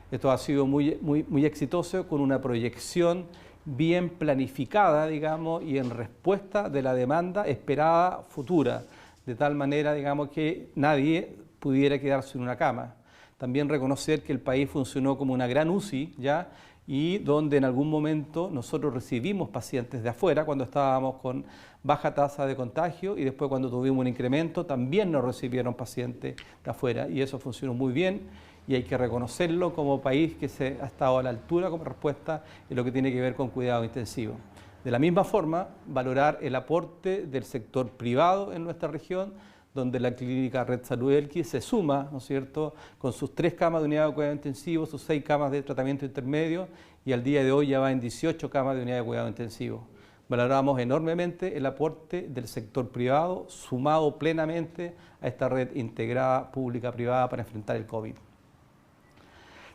Esto ha sido muy exitoso, con una proyección bien planificada, digamos, y en respuesta de la demanda esperada futura, de tal manera, digamos, que nadie pudiera quedarse en una cama. También reconocer que el país funcionó como una gran UCI, ¿ya?, y donde en algún momento nosotros recibimos pacientes de afuera cuando estábamos con baja tasa de contagio, y después cuando tuvimos un incremento también nos recibieron pacientes de afuera, y eso funcionó muy bien, y hay que reconocerlo como país que se ha estado a la altura como respuesta en lo que tiene que ver con cuidado intensivo. De la misma forma, valorar el aporte del sector privado en nuestra región, donde la clínica Red Salud Elqui se suma, ¿no es cierto?, con sus 3 camas de unidad de cuidado intensivo, sus 6 camas de tratamiento intermedio, y al día de hoy ya va en 18 camas de unidad de cuidado intensivo. Valoramos enormemente el aporte del sector privado, sumado plenamente a esta red integrada pública-privada para enfrentar el COVID.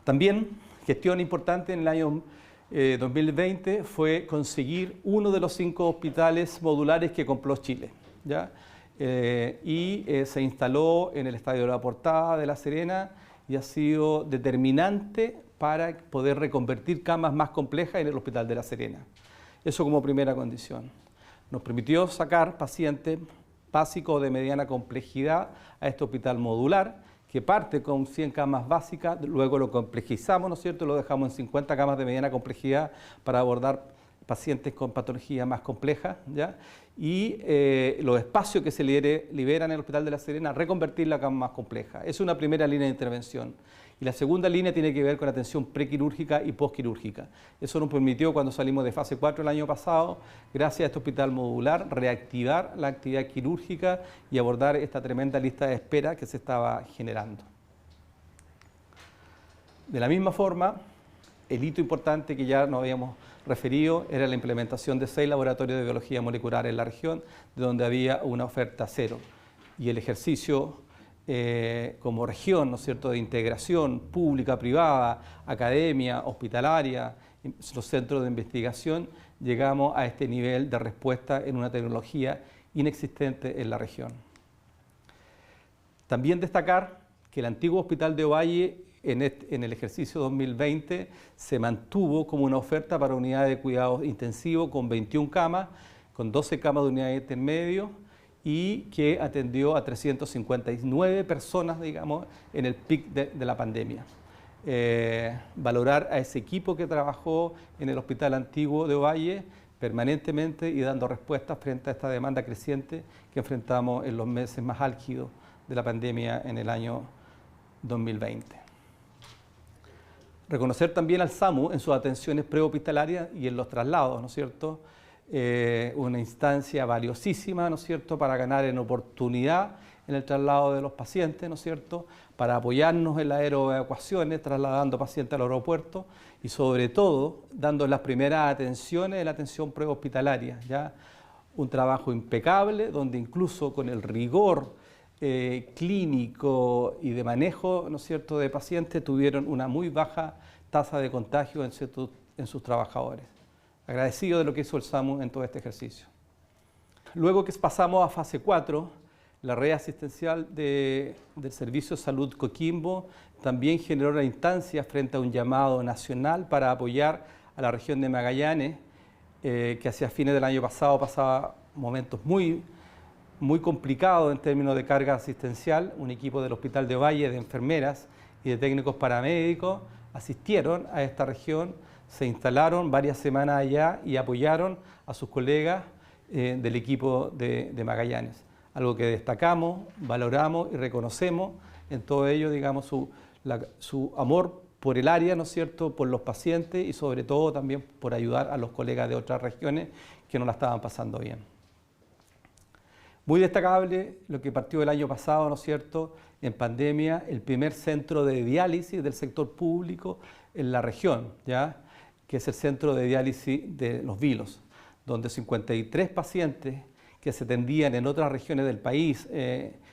También, gestión importante en el año 2020 fue conseguir uno de los 5 hospitales modulares que compró Chile, ¿ya? Se instaló en el Estadio de la Portada de La Serena y ha sido determinante para poder reconvertir camas más complejas en el Hospital de La Serena. Eso como primera condición. Nos permitió sacar pacientes básicos de mediana complejidad a este hospital modular, que parte con 100 camas básicas, luego lo complejizamos, ¿no es cierto?, lo dejamos en 50 camas de mediana complejidad para abordar pacientes con patologías más complejas, ¿ya? Y los espacios que se liberan en el Hospital de La Serena, reconvertir la cama más compleja. Es una primera línea de intervención. Y la segunda línea tiene que ver con atención prequirúrgica y postquirúrgica. Eso nos permitió, cuando salimos de fase 4 el año pasado, gracias a este hospital modular, reactivar la actividad quirúrgica y abordar esta tremenda lista de espera que se estaba generando. De la misma forma, el hito importante que ya nos habíamos referido era la implementación de 6 laboratorios de biología molecular en la región, de donde había una oferta cero. Y el ejercicio como región, ¿no es cierto?, de integración pública, privada, academia, hospitalaria, los centros de investigación, llegamos a este nivel de respuesta en una tecnología inexistente en la región. También destacar que el antiguo Hospital de Ovalle en el ejercicio 2020 se mantuvo como una oferta para unidades de cuidados intensivos con 21 camas, con 12 camas de unidades intermedio, y que atendió a 359 personas, digamos, en el pic de la pandemia. Valorar a ese equipo que trabajó en el Hospital Antiguo de Ovalle permanentemente y dando respuestas frente a esta demanda creciente que enfrentamos en los meses más álgidos de la pandemia en el año 2020. Reconocer también al SAMU en sus atenciones prehospitalarias y en los traslados, ¿no es cierto?, una instancia valiosísima, ¿no es cierto?, para ganar en oportunidad en el traslado de los pacientes, ¿no es cierto?, para apoyarnos en las aeroevacuaciones, trasladando pacientes al aeropuerto y sobre todo dando las primeras atenciones de la atención prehospitalaria, ¿ya? Un trabajo impecable donde incluso con el rigor clínico y de manejo, ¿no es cierto?, de pacientes tuvieron una muy baja tasa de contagio en sus trabajadores. Agradecido de lo que hizo el SAMU en todo este ejercicio. Luego que pasamos a fase 4, la red asistencial del Servicio de Salud Coquimbo también generó una instancia frente a un llamado nacional para apoyar a la región de Magallanes, que hacia fines del año pasado pasaba momentos muy complicados en términos de carga asistencial. Un equipo del Hospital de Valle, de enfermeras y de técnicos paramédicos, asistieron a esta región, se instalaron varias semanas allá y apoyaron a sus colegas del equipo de Magallanes. Algo que destacamos, valoramos y reconocemos en todo ello, digamos, su amor por el área, ¿no es cierto?, por los pacientes y sobre todo también por ayudar a los colegas de otras regiones que no la estaban pasando bien. Muy destacable lo que partió el año pasado, ¿no es cierto?, en pandemia, el primer centro de diálisis del sector público en la región, ¿ya?, que es el centro de diálisis de Los Vilos, donde 53 pacientes que se atendían en otras regiones del país,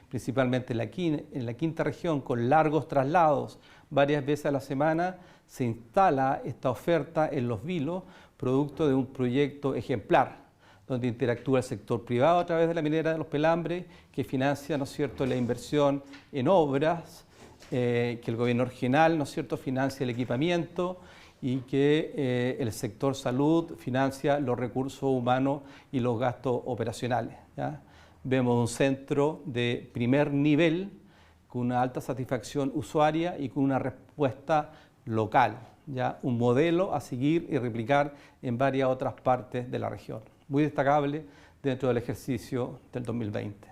principalmente en la quinta región, con largos traslados varias veces a la semana, se instala esta oferta en Los Vilos, producto de un proyecto ejemplar, donde interactúa el sector privado a través de la minera de Los Pelambres, que financia, ¿no es cierto?, la inversión en obras, que el gobierno regional, ¿no es cierto?, financia el equipamiento, y que el sector salud financia los recursos humanos y los gastos operacionales, ¿ya? Vemos un centro de primer nivel con una alta satisfacción usuaria y con una respuesta local, ¿ya? Un modelo a seguir y replicar en varias otras partes de la región. Muy destacable dentro del ejercicio del 2020.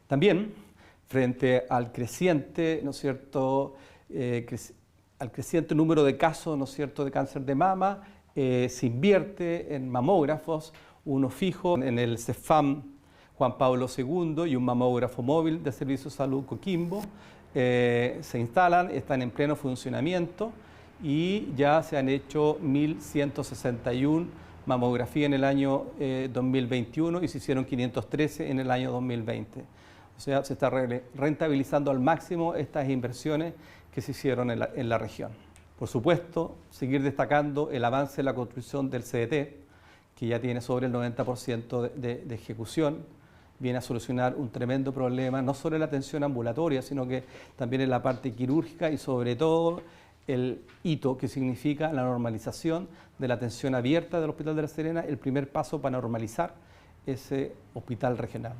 También, frente al creciente, ¿no es cierto?, al creciente número de casos, ¿no es cierto?, de cáncer de mama, se invierte en mamógrafos, uno fijo en el CEFAM Juan Pablo II y un mamógrafo móvil del Servicio de Salud Coquimbo. Se instalan, están en pleno funcionamiento y ya se han hecho 1.161 mamografías en el año 2021 y se hicieron 513 en el año 2020. O sea, se está rentabilizando al máximo estas inversiones que se hicieron en la región. Por supuesto, seguir destacando el avance en la construcción del CDT, que ya tiene sobre el 90% de ejecución, viene a solucionar un tremendo problema, no solo en la atención ambulatoria, sino que también en la parte quirúrgica y sobre todo el hito que significa la normalización de la atención abierta del Hospital de La Serena, el primer paso para normalizar ese hospital regional.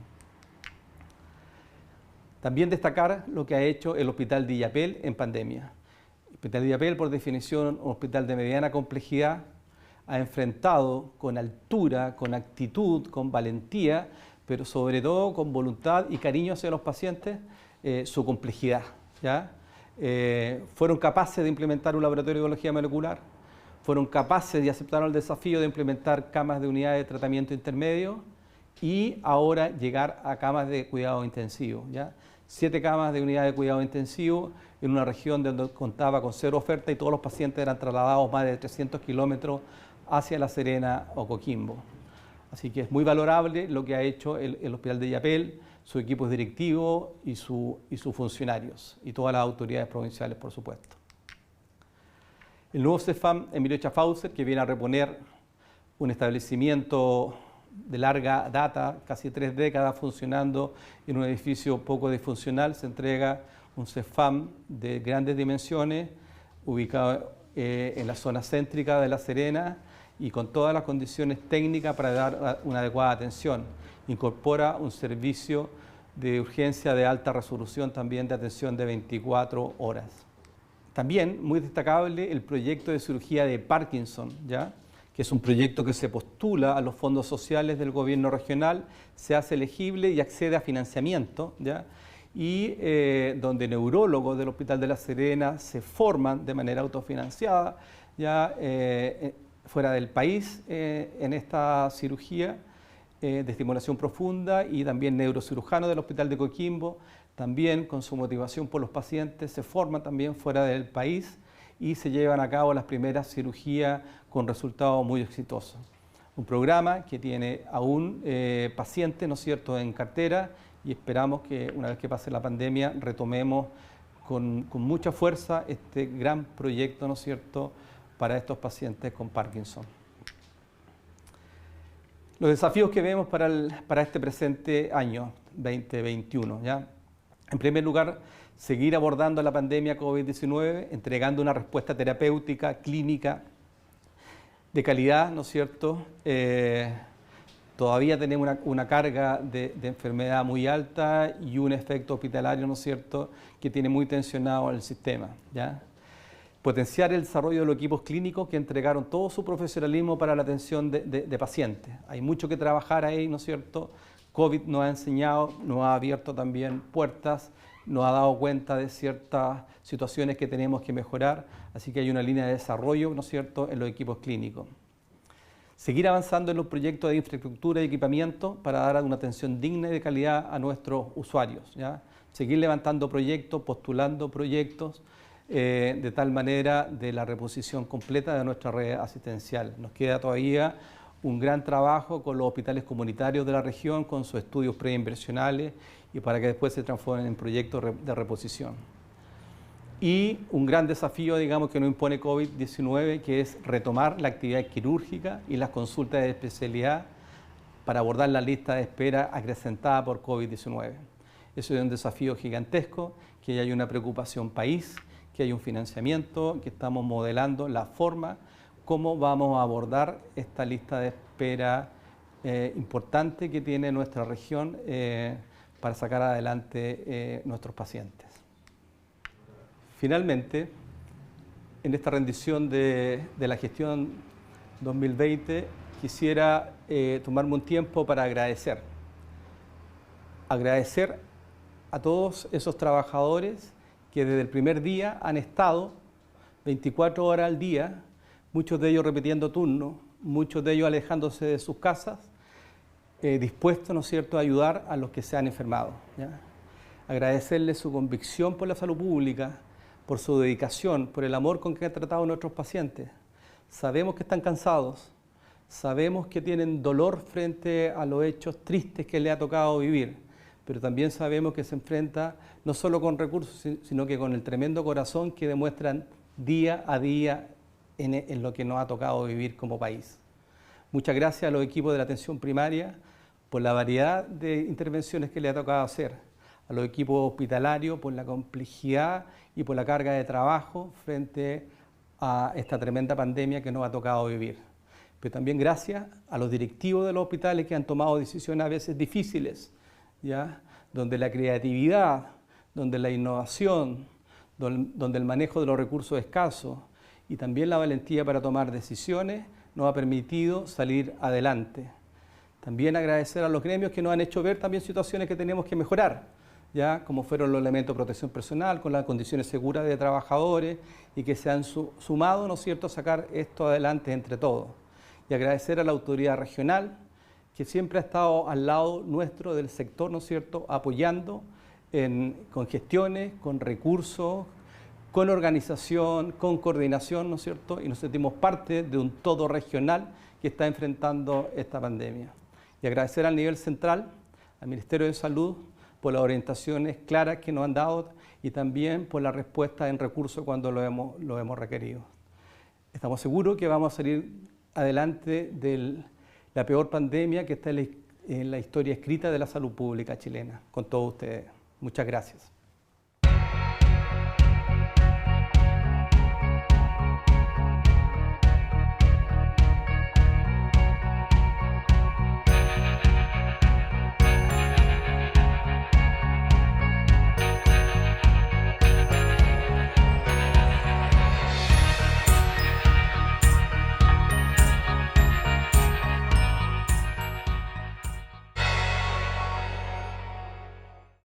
También destacar lo que ha hecho el Hospital de Illapel en pandemia. El Hospital de Illapel, por definición, un hospital de mediana complejidad, ha enfrentado con altura, con actitud, con valentía, pero sobre todo con voluntad y cariño hacia los pacientes, su complejidad, ¿ya? Fueron capaces de implementar un laboratorio de biología molecular, fueron capaces y aceptaron el desafío de implementar camas de unidad de tratamiento intermedio y ahora llegar a camas de cuidado intensivo, ¿ya? 7 camas de unidad de cuidado intensivo en una región donde contaba con 0 oferta y todos los pacientes eran trasladados más de 300 kilómetros hacia La Serena o Coquimbo. Así que es muy valorable lo que ha hecho el Hospital de Illapel, su equipo directivo y sus funcionarios y todas las autoridades provinciales, por supuesto. El nuevo CEFAM Emilio Schaffhauser, que viene a reponer un establecimiento de larga data, casi 3 décadas funcionando en un edificio poco disfuncional, se entrega un CEFAM de grandes dimensiones, ubicado en la zona céntrica de La Serena y con todas las condiciones técnicas para dar una adecuada atención. Incorpora un servicio de urgencia de alta resolución, también de atención de 24 horas. También, muy destacable, el proyecto de cirugía de Parkinson, ¿ya?, que es un proyecto que se postula a los fondos sociales del gobierno regional, se hace elegible y accede a financiamiento, ¿ya?, y donde neurólogos del Hospital de La Serena se forman de manera autofinanciada, ya fuera del país, en esta cirugía de estimulación profunda, y también neurocirujanos del Hospital de Coquimbo, también con su motivación por los pacientes, se forman también fuera del país y se llevan a cabo las primeras cirugías con resultados muy exitosos. Un programa que tiene aún pacientes, ¿no es cierto?, en cartera, y esperamos que una vez que pase la pandemia retomemos con mucha fuerza este gran proyecto, ¿no es cierto?, para estos pacientes con Parkinson. Los desafíos que vemos para este presente año 2021, ¿ya? En primer lugar, seguir abordando la pandemia COVID-19, entregando una respuesta terapéutica, clínica, de calidad, ¿no es cierto? Todavía tenemos una carga de enfermedad muy alta y un efecto hospitalario, ¿no es cierto?, que tiene muy tensionado el sistema, ¿ya? Potenciar el desarrollo de los equipos clínicos que entregaron todo su profesionalismo para la atención de pacientes. Hay mucho que trabajar ahí, ¿no es cierto? COVID nos ha enseñado, nos ha abierto también puertas, nos ha dado cuenta de ciertas situaciones que tenemos que mejorar, así que hay una línea de desarrollo, ¿no es cierto?, en los equipos clínicos. Seguir avanzando en los proyectos de infraestructura y equipamiento para dar una atención digna y de calidad a nuestros usuarios, ¿ya? Seguir levantando proyectos, postulando proyectos, de tal manera de la reposición completa de nuestra red asistencial. Nos queda todavía un gran trabajo con los hospitales comunitarios de la región, con sus estudios preinversionales y para que después se transformen en proyectos de reposición. Y un gran desafío, digamos, que nos impone COVID-19, que es retomar la actividad quirúrgica y las consultas de especialidad para abordar la lista de espera acrecentada por COVID-19. Eso es un desafío gigantesco, que hay una preocupación país, que hay un financiamiento, que estamos modelando la forma cómo vamos a abordar esta lista de espera importante que tiene nuestra región para sacar adelante nuestros pacientes. Finalmente, en esta rendición de la gestión 2020, quisiera tomarme un tiempo para agradecer a todos esos trabajadores que desde el primer día han estado 24 horas al día, muchos de ellos repitiendo turnos, muchos de ellos alejándose de sus casas, dispuestos, ¿no es cierto?, a ayudar a los que se han enfermado, ¿ya? Agradecerles su convicción por la salud pública, por su dedicación, por el amor con que han tratado a nuestros pacientes. Sabemos que están cansados, sabemos que tienen dolor frente a los hechos tristes que les ha tocado vivir, pero también sabemos que se enfrenta no solo con recursos, sino que con el tremendo corazón que demuestran día a día en lo que nos ha tocado vivir como país. Muchas gracias a los equipos de la atención primaria por la variedad de intervenciones que les ha tocado hacer, a los equipos hospitalarios por la complejidad y por la carga de trabajo frente a esta tremenda pandemia que nos ha tocado vivir. Pero también gracias a los directivos de los hospitales que han tomado decisiones a veces difíciles, ¿ya? Donde la creatividad, donde la innovación, donde el manejo de los recursos escasos y también la valentía para tomar decisiones nos ha permitido salir adelante. También agradecer a los gremios que nos han hecho ver también situaciones que tenemos que mejorar, ¿ya? Como fueron los elementos de protección personal, con las condiciones seguras de trabajadores y que se han sumado, ¿no es cierto?, a sacar esto adelante entre todos. Y agradecer a la autoridad regional, que siempre ha estado al lado nuestro del sector, ¿no es cierto?, apoyando con gestiones, con recursos, con organización, con coordinación, ¿no es cierto?, y nos sentimos parte de un todo regional que está enfrentando esta pandemia. Y agradecer al nivel central, al Ministerio de Salud, por las orientaciones claras que nos han dado y también por la respuesta en recursos cuando lo hemos requerido. Estamos seguros que vamos a salir adelante de la peor pandemia que está en la historia escrita de la salud pública chilena, con todos ustedes. Muchas gracias.